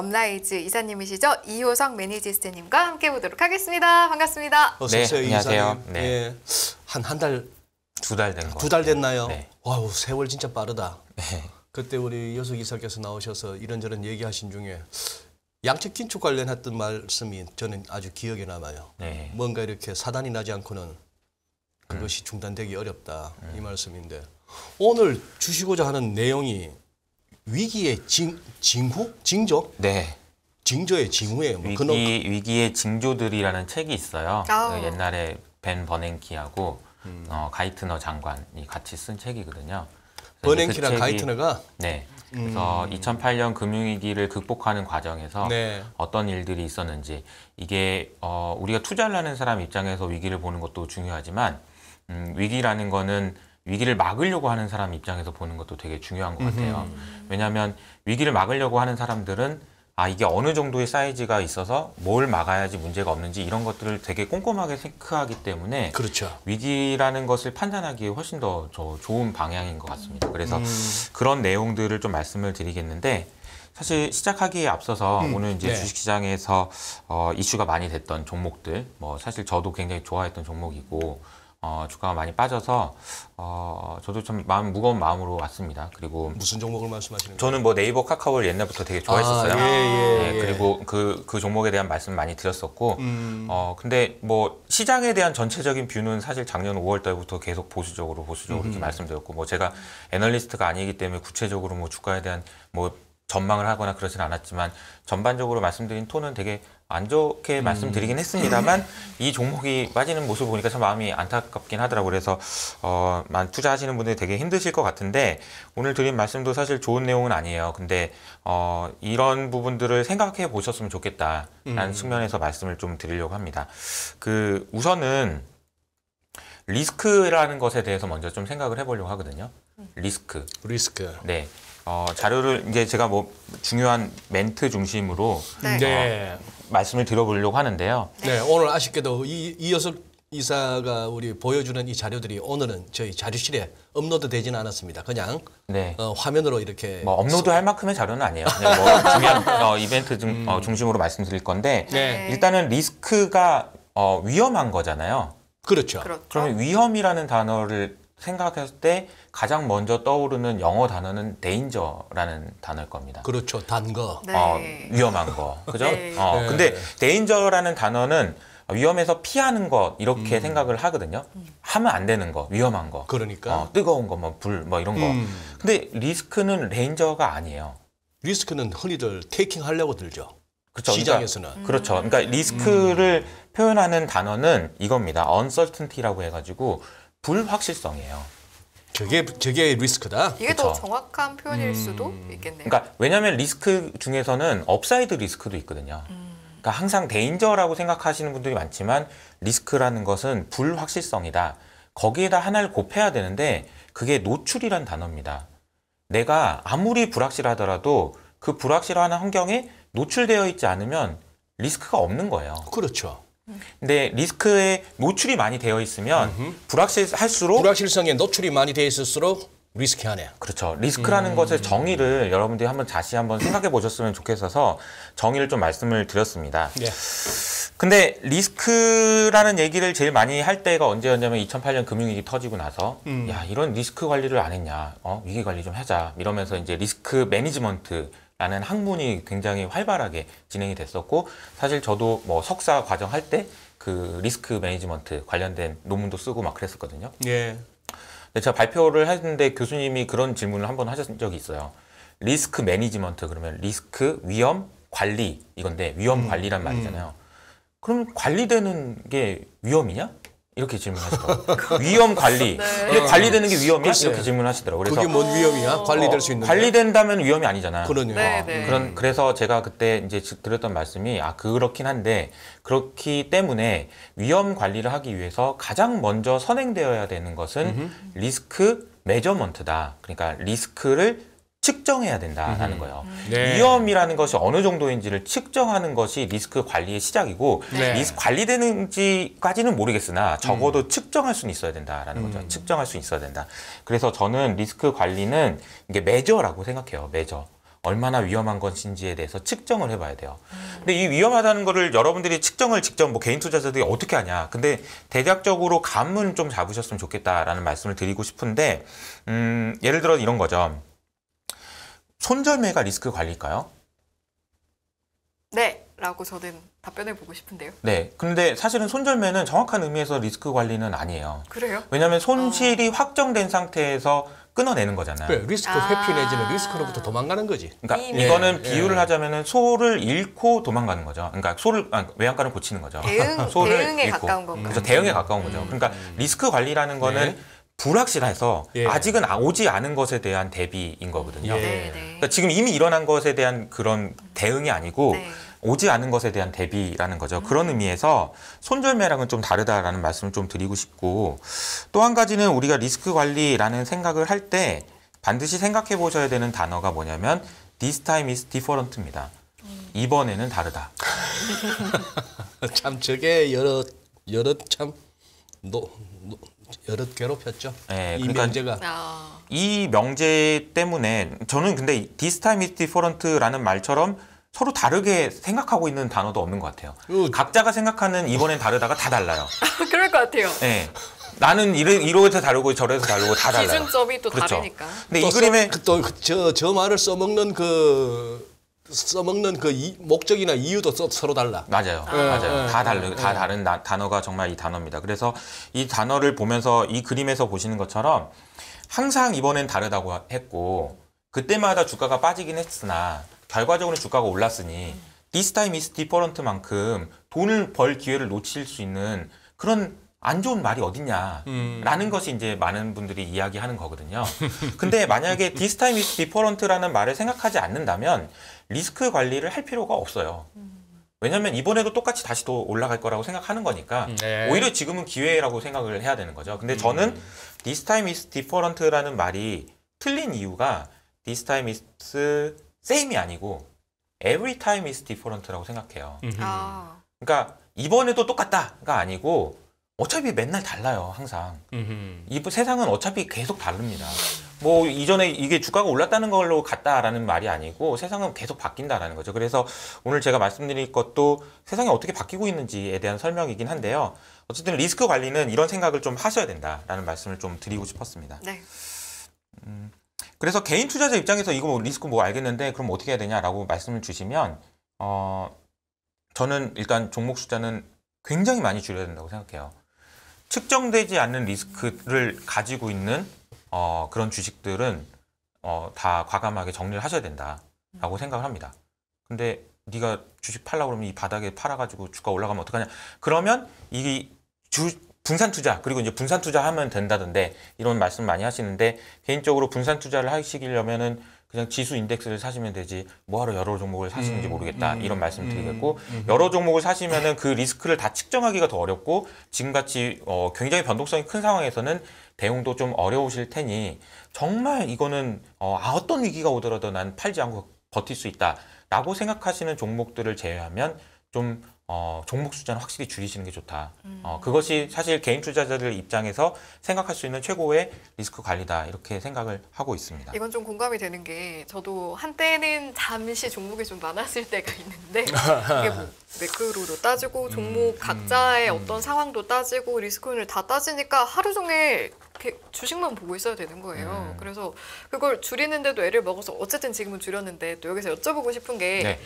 업라이즈 이사님이시죠? 이효성 매니지스트님과 함께 보도록 하겠습니다. 반갑습니다. 어서 오세요, 안녕하세요. 이사님. 네. 한 달, 2달 된 거. 2달 됐나요? 네. 와우, 세월 진짜 빠르다. 네. 그때 우리 이효석 이사께서 나오셔서 이런저런 얘기하신 중에 양측 긴축 관련했던 말씀이 저는 아주 기억에 남아요. 네. 뭔가 이렇게 사단이 나지 않고는 그것이 중단되기 어렵다. 이 말씀인데 오늘 주시고자 하는 내용이 위기의 징후? 징조? 네. 징조의 징후예요. 뭐 위기의 징조들이라는 책이 있어요. 그 옛날에 벤 버냉키하고 가이트너 장관이 같이 쓴 책이거든요. 버냉키랑 가이트너가? 네. 그래서 2008년 금융위기를 극복하는 과정에서 네. 어떤 일들이 있었는지 이게 우리가 투자를 하는 사람 입장에서 위기를 보는 것도 중요하지만 위기라는 거는 위기를 막으려고 하는 사람 입장에서 보는 것도 되게 중요한 것 같아요. 왜냐하면 위기를 막으려고 하는 사람들은 이게 어느 정도의 사이즈가 있어서 뭘 막아야지 문제가 없는지 이런 것들을 되게 꼼꼼하게 체크하기 때문에 그렇죠. 위기라는 것을 판단하기에 훨씬 더 좋은 방향인 것 같습니다. 그래서 그런 내용들을 좀 말씀을 드리겠는데 사실 시작하기에 앞서서 오늘 이제 네. 주식시장에서 이슈가 많이 됐던 종목들 뭐 사실 저도 굉장히 좋아했던 종목이고 주가가 많이 빠져서 저도 좀 무거운 마음으로 왔습니다. 그리고 무슨 종목을 말씀하시는 거예요? 저는 뭐 네이버 카카오를 옛날부터 되게 좋아했었어요. 예. 그리고 그 종목에 대한 말씀 많이 드렸었고 근데 뭐 시장에 대한 전체적인 뷰는 사실 작년 5월 달부터 계속 보수적으로 이렇게 말씀드렸고 뭐 제가 애널리스트가 아니기 때문에 구체적으로 뭐 주가에 대한 뭐 전망을 하거나 그러진 않았지만 전반적으로 말씀드린 톤은 되게 안 좋게 말씀드리긴 했습니다만 이 종목이 빠지는 모습을 보니까 참 마음이 안타깝긴 하더라고요. 그래서 투자하시는 분들이 되게 힘드실 것 같은데 오늘 드린 말씀도 사실 좋은 내용은 아니에요. 근데 이런 부분들을 생각해 보셨으면 좋겠다라는 측면에서 말씀을 좀 드리려고 합니다. 우선은 리스크라는 것에 대해서 먼저 좀 생각을 해보려고 하거든요. 리스크. 네. 자료를 이제 제가 뭐 중요한 멘트 중심으로 말씀을 드려보려고 하는데요. 네, 오늘 아쉽게도 이효석 이사가 우리 보여주는 이 자료들이 오늘은 저희 자료실에 업로드 되지는 않았습니다. 그냥 화면으로 이렇게 뭐 업로드할 만큼의 자료는 아니에요. 그냥 뭐 중요한 이벤트 중심으로 말씀드릴 건데 일단은 리스크가 위험한 거잖아요. 그렇죠. 그러면 위험이라는 단어를 생각했을 때 가장 먼저 떠오르는 영어 단어는 danger라는 단어일 겁니다. 그렇죠. 단 거. 위험한 거. 그죠? 네. 근데 danger라는 단어는 위험에서 피하는 것 이렇게 생각을 하거든요. 하면 안 되는 거, 위험한 거. 그러니까. 뜨거운 거, 뭐 불, 뭐 이런 거. 근데 리스크는 danger가 아니에요. 리스크는 흔히들 테이킹 하려고 들죠. 그렇죠. 시장에서는. 그렇죠. 그러니까 리스크를 표현하는 단어는 이겁니다. uncertainty라고 해가지고 불확실성이에요. 저게 리스크다. 이게 더 정확한 표현일 수도 있겠네요. 그러니까 왜냐하면 리스크 중에서는 업사이드 리스크도 있거든요. 그러니까 항상 데인저라고 생각하시는 분들이 많지만 리스크라는 것은 불확실성이다. 거기에다 하나를 곱해야 되는데 그게 노출이란 단어입니다. 내가 아무리 불확실하더라도 그 불확실한 환경에 노출되어 있지 않으면 리스크가 없는 거예요. 그렇죠. 근데 리스크에 노출이 많이 되어 있으면 불확실할수록 불확실성에 노출이 많이 되어 있을수록 리스키하네요. 그렇죠. 리스크라는 것의 정의를 여러분들이 다시 한번 생각해 보셨으면 좋겠어서 정의를 좀 말씀을 드렸습니다. 네. 근데 리스크라는 얘기를 제일 많이 할 때가 언제였냐면 2008년 금융위기 터지고 나서 야 이런 리스크 관리를 안 했냐, 위기 관리 좀 하자 이러면서 이제 리스크 매니지먼트 라는 학문이 굉장히 활발하게 진행이 됐었고 사실 저도 뭐 석사 과정 할 때 그 리스크 매니지먼트 관련된 논문도 쓰고 막 그랬었거든요. 예. 근데 제가 발표를 했는데 교수님이 그런 질문을 한번 하신 적이 있어요. 리스크 매니지먼트 그러면 리스크, 위험, 관리 이건데 위험 관리란 말이잖아요. 그럼 관리되는 게 위험이냐? 이렇게 질문하시더라고요. 위험 관리. 근데 관리되는 게 위험이야? 이렇게 질문하시더라고요. 그래서 그게 뭔 위험이야? 관리될 수 있는 관리된다면 위험이 아니잖아요. 그러네요. 그래서 제가 그때 이제 드렸던 말씀이 그렇긴 한데 그렇기 때문에 위험 관리를 하기 위해서 가장 먼저 선행되어야 되는 것은 리스크 매저먼트다. 그러니까 리스크를 측정해야 된다라는 거예요. 위험이라는 것이 어느 정도인지를 측정하는 것이 리스크 관리의 시작이고 리스크 관리되는지까지는 모르겠으나 적어도 측정할 수는 있어야 된다라는 거죠. 측정할 수 있어야 된다. 그래서 저는 리스크 관리는 이게 매저라고 생각해요. 매저. 얼마나 위험한 것인지에 대해서 측정을 해봐야 돼요. 근데 이 위험하다는 거를 여러분들이 측정을 직접 뭐 개인 투자자들이 어떻게 하냐. 근데 대략적으로 감은 좀 잡으셨으면 좋겠다라는 말씀을 드리고 싶은데 예를 들어 이런 거죠. 손절매가 리스크 관리일까요? 네, 라고 저는 답변해 보고 싶은데요. 네. 근데 사실은 손절매는 정확한 의미에서 리스크 관리는 아니에요. 그래요? 왜냐하면 손실이 확정된 상태에서 끊어내는 거잖아요. 그래, 리스크 회피 내지는 리스크로부터 도망가는 거지. 그러니까 이미. 이거는 예, 비유를 예. 하자면은 소를 잃고 도망가는 거죠. 그러니까 외양간을 고치는 거죠. 대응에 잃고. 가까운 건가요? 그래서 대응에 가까운 거죠. 그러니까 리스크 관리라는 거는 네. 불확실해서 예. 아직은 오지 않은 것에 대한 대비인 거거든요. 예. 네, 네. 그러니까 지금 이미 일어난 것에 대한 그런 대응이 아니고 네. 오지 않은 것에 대한 대비라는 거죠. 그런 의미에서 손절매랑은 좀 다르다라는 말씀을 좀 드리고 싶고, 또 한 가지는 우리가 리스크 관리라는 생각을 할 때 반드시 생각해 보셔야 되는 단어가 뭐냐면 This time is different입니다. 이번에는 다르다. 참 저게 여러 참 여러 괴롭혔죠. 네, 이 그러니까 명제가. 이 명제 때문에 저는 근데 This time is different라는 말처럼 서로 다르게 생각하고 있는 단어도 없는 것 같아요. 각자가 생각하는 이번엔 다르다가 다 달라요. 그럴 것 같아요. 네. 나는 이러해서 다르고 저래서 다르고 다 달라요. 기준점이 또 그렇죠. 다르니까. 근데 이 그림에 저 말을 써먹는 목적이나 이유도 서로 달라. 맞아요. 맞아요. 다 다른 단어가 정말 이 단어입니다. 그래서 이 단어를 보면서 이 그림에서 보시는 것처럼 항상 이번엔 다르다고 했고 그때마다 주가가 빠지긴 했으나 결과적으로 주가가 올랐으니 This time is different만큼 돈을 벌 기회를 놓칠 수 있는 그런 안 좋은 말이 어딨냐라는 것이 이제 많은 분들이 이야기하는 거거든요. 근데 만약에 This time is different라는 말을 생각하지 않는다면 리스크 관리를 할 필요가 없어요. 왜냐하면 이번에도 똑같이 다시 또 올라갈 거라고 생각하는 거니까 네. 오히려 지금은 기회라고 생각을 해야 되는 거죠. 근데 저는 This time is different라는 말이 틀린 이유가 This time is same이 아니고 Every time is different라고 생각해요. 그러니까 이번에도 똑같다가 아니고 어차피 맨날 달라요, 항상. 이 세상은 어차피 계속 다릅니다. 뭐 이전에 이게 주가가 올랐다는 걸로 같다라는 말이 아니고 세상은 계속 바뀐다라는 거죠. 그래서 오늘 제가 말씀드릴 것도 세상이 어떻게 바뀌고 있는지에 대한 설명이긴 한데요. 어쨌든 리스크 관리는 이런 생각을 좀 하셔야 된다라는 말씀을 좀 드리고 싶었습니다. 네. 그래서 개인 투자자 입장에서 이거 뭐 리스크 뭐 알겠는데 그럼 어떻게 해야 되냐라고 말씀을 주시면 저는 일단 종목 숫자는 굉장히 많이 줄여야 된다고 생각해요. 측정되지 않는 리스크를 가지고 있는 그런 주식들은 다 과감하게 정리를 하셔야 된다라고 생각을 합니다. 근데 네가 주식 팔라고 그러면 이 바닥에 팔아가지고 주가 올라가면 어떡하냐? 그러면 이 분산 투자 그리고 이제 분산 투자하면 된다던데 이런 말씀 많이 하시는데 개인적으로 분산 투자를 하시려면은 그냥 지수 인덱스를 사시면 되지 뭐하러 여러 종목을 사시는지 모르겠다 이런 말씀 드리겠고 여러 종목을 사시면은 그 리스크를 다 측정하기가 더 어렵고 지금같이 굉장히 변동성이 큰 상황에서는 대응도 좀 어려우실 테니 정말 이거는 어떤 위기가 오더라도 난 팔지 않고 버틸 수 있다라고 생각하시는 종목들을 제외하면 좀 종목 숫자는 확실히 줄이시는 게 좋다. 그것이 사실 개인 투자자들 입장에서 생각할 수 있는 최고의 리스크 관리다. 이렇게 생각을 하고 있습니다. 이건 좀 공감이 되는 게 저도 한때는 잠시 종목이 좀 많았을 때가 있는데 이게 뭐 매크로도 따지고 종목 각자의 어떤 상황도 따지고 리스크를 다 따지니까 하루 종일 이렇게 주식만 보고 있어야 되는 거예요. 그래서 그걸 줄이는데도 애를 먹어서 어쨌든 지금은 줄였는데 또 여기서 여쭤보고 싶은 게 네.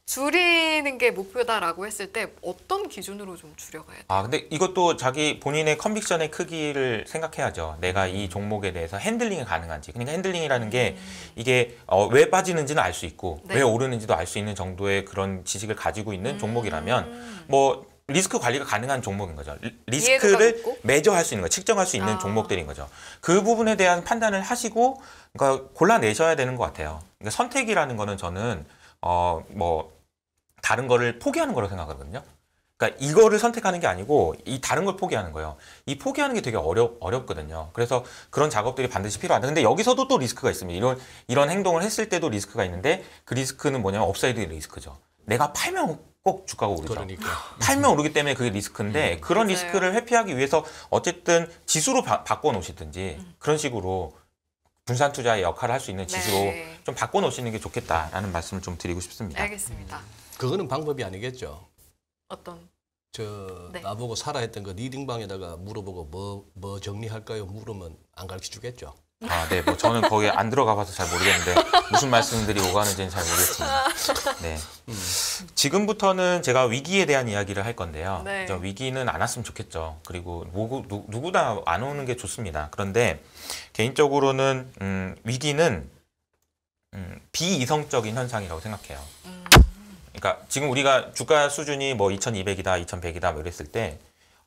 줄이는 게 목표다라고 했을 때 어떤 기준으로 좀 줄여가야 돼요? 근데 이것도 자기 본인의 컨빅션의 크기를 생각해야죠. 내가 이 종목에 대해서 핸들링이 가능한지. 그러니까 핸들링이라는 게 이게 왜 빠지는지는 알 수 있고 네. 왜 오르는지도 알 수 있는 정도의 그런 지식을 가지고 있는 종목이라면 뭐 리스크 관리가 가능한 종목인 거죠. 리스크를 매저할 수 있는 거, 측정할 수 있는 종목들인 거죠. 그 부분에 대한 판단을 하시고 그러니까 골라내셔야 되는 것 같아요. 그러니까 선택이라는 거는 저는 뭐 다른 거를 포기하는 거라고 생각하거든요. 그러니까 이거를 선택하는 게 아니고 이 다른 걸 포기하는 거예요. 이 포기하는 게 되게 어렵거든요. 그래서 그런 작업들이 반드시 필요하다. 근데 여기서도 또 리스크가 있습니다. 이런 행동을 했을 때도 리스크가 있는데 그 리스크는 뭐냐면 업사이드 리스크죠. 내가 팔면 꼭 주가가 오르죠. 그러니까. 팔면 오르기 때문에 그게 리스크인데 그런 맞아요. 리스크를 회피하기 위해서 어쨌든 지수로 바꿔 놓으시든지 그런 식으로 분산 투자의 역할을 할 수 있는 지수로 네. 좀 바꿔놓으시는 게 좋겠다라는 말씀을 좀 드리고 싶습니다. 알겠습니다. 그거는 방법이 아니겠죠. 어떤? 네. 나보고 살아 했던 그 리딩방에다가 물어보고 뭐 정리할까요? 물으면 안 가르쳐 주겠죠. 아, 네. 뭐 저는 거기 안 들어가 봐서 잘 모르겠는데 무슨 말씀들이 오가는지는 잘 모르겠습니다. 네. 지금부터는 제가 위기에 대한 이야기를 할 건데요. 네. 저 위기는 안 왔으면 좋겠죠. 그리고 누구나 안 오는 게 좋습니다. 그런데 개인적으로는 위기는 비이성적인 현상이라고 생각해요. 그러니까 지금 우리가 주가 수준이 뭐 2200이다, 2100이다 뭐 이랬을 때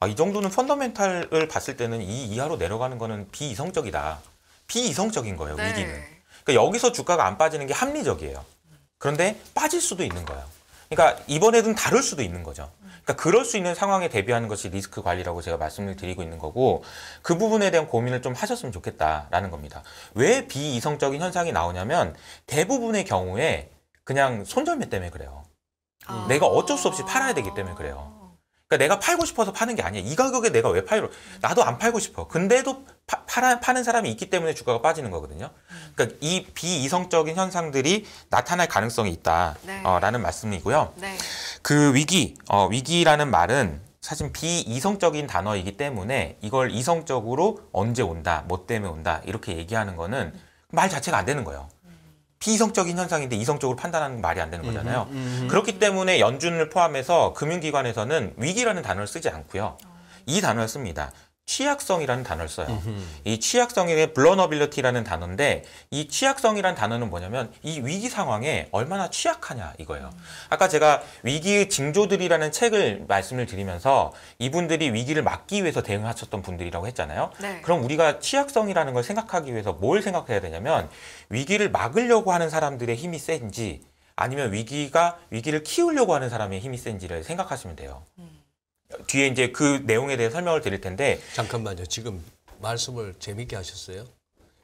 이 정도는 펀더멘탈을 봤을 때는 이 이하로 내려가는 거는 비이성적이다. 비이성적인 거예요, 네. 위기는. 그러니까 여기서 주가가 안 빠지는 게 합리적이에요. 그런데 빠질 수도 있는 거예요. 그러니까 이번에는 다를 수도 있는 거죠. 그러니까 그럴 수 있는 상황에 대비하는 것이 리스크 관리라고 제가 말씀을 드리고 있는 거고 그 부분에 대한 고민을 좀 하셨으면 좋겠다라는 겁니다. 왜 비이성적인 현상이 나오냐면 대부분의 경우에 그냥 손절매 때문에 그래요. 내가 어쩔 수 없이 팔아야 되기 때문에 그래요. 그러니까 내가 팔고 싶어서 파는 게 아니야. 이 가격에 내가 왜 팔려? 나도 안 팔고 싶어. 근데도 파는 사람이 있기 때문에 주가가 빠지는 거거든요. 그러니까 이 비이성적인 현상들이 나타날 가능성이 있다라는 말씀이고요. 네. 그 위기라는 말은 사실 비이성적인 단어이기 때문에 이걸 이성적으로 언제 온다, 뭐 때문에 온다 이렇게 얘기하는 거는 말 자체가 안 되는 거예요. 비이성적인 현상인데 이성적으로 판단하는 말이 안 되는 거잖아요. 그렇기 때문에 연준을 포함해서 금융기관에서는 위기라는 단어를 쓰지 않고요. 이 단어를 씁니다. 취약성이라는 단어를 써요. 이 취약성의 vulnerability라는 단어인데 이 취약성이라는 단어는 뭐냐면 이 위기 상황에 얼마나 취약하냐 이거예요. 아까 제가 위기의 징조들이라는 책을 말씀을 드리면서 이분들이 위기를 막기 위해서 대응하셨던 분들이라고 했잖아요. 네. 그럼 우리가 취약성이라는 걸 생각하기 위해서 뭘 생각해야 되냐면 위기를 막으려고 하는 사람들의 힘이 센지 아니면 위기를 키우려고 하는 사람의 힘이 센지를 생각하시면 돼요. 뒤에 이제 그 내용에 대해 설명을 드릴 텐데 잠깐만요. 지금 말씀을 재밌게 하셨어요.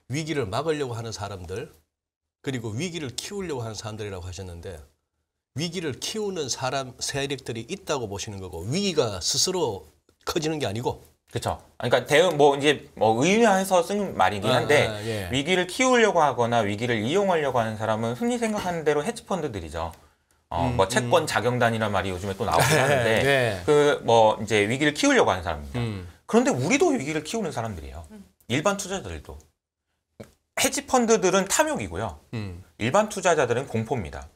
위기를 막으려고 하는 사람들 그리고 위기를 키우려고 하는 사람들이라고 하셨는데 위기를 키우는 사람 세력들이 있다고 보시는 거고 위기가 스스로 커지는 게 아니고 그렇죠. 그러니까 대응 이제 의미해서 쓴 말이긴 한데 예. 위기를 키우려고 하거나 위기를 이용하려고 하는 사람은 흔히 생각하는 대로 헤지펀드들이죠. 뭐 채권 자경단이라는 말이 요즘에 또 나오긴 하는데 네. 이제 위기를 키우려고 하는 사람입니다. 그런데 우리도 위기를 키우는 사람들이에요. 일반 투자자들도. 헤지펀드들은 탐욕이고요. 일반 투자자들은 공포입니다.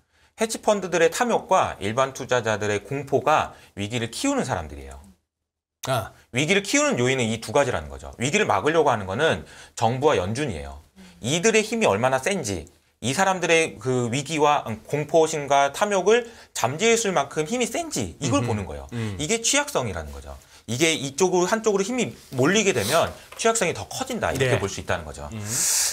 헤지펀드들의 탐욕과 일반 투자자들의 공포가 위기를 키우는 사람들이에요. 위기를 키우는 요인은 이 두 가지라는 거죠. 위기를 막으려고 하는 거는 정부와 연준이에요. 이들의 힘이 얼마나 센지 이 사람들의 그 위기와 공포심과 탐욕을 잠재울 수 만큼 힘이 센지 이걸 보는 거예요. 이게 취약성이라는 거죠. 이게 한쪽으로 힘이 몰리게 되면 취약성이 더 커진다 이렇게 볼 수 있다는 거죠.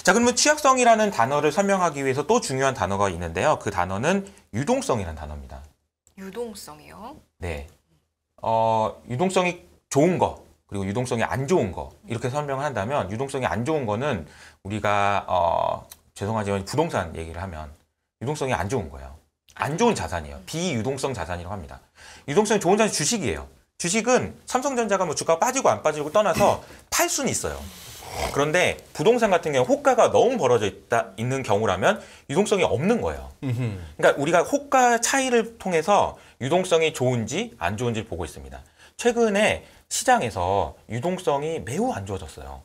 자, 그러면 취약성이라는 단어를 설명하기 위해서 또 중요한 단어가 있는데요. 그 단어는 유동성이라는 단어입니다. 유동성이요? 네. 유동성이 좋은 거 그리고 유동성이 안 좋은 거 이렇게 설명을 한다면 유동성이 안 좋은 거는 우리가 죄송하지만 부동산 얘기를 하면 유동성이 안 좋은 거예요. 안 좋은 자산이에요. 비유동성 자산이라고 합니다. 유동성이 좋은 자산이 주식이에요. 주식은 삼성전자가 뭐 주가가 빠지고 안 빠지고 떠나서 팔 수는 있어요. 그런데 부동산 같은 경우 호가가 너무 벌어져 있는 경우라면 유동성이 없는 거예요. 그러니까 우리가 호가 차이를 통해서 유동성이 좋은지 안 좋은지를 보고 있습니다. 최근에 시장에서 유동성이 매우 안 좋아졌어요.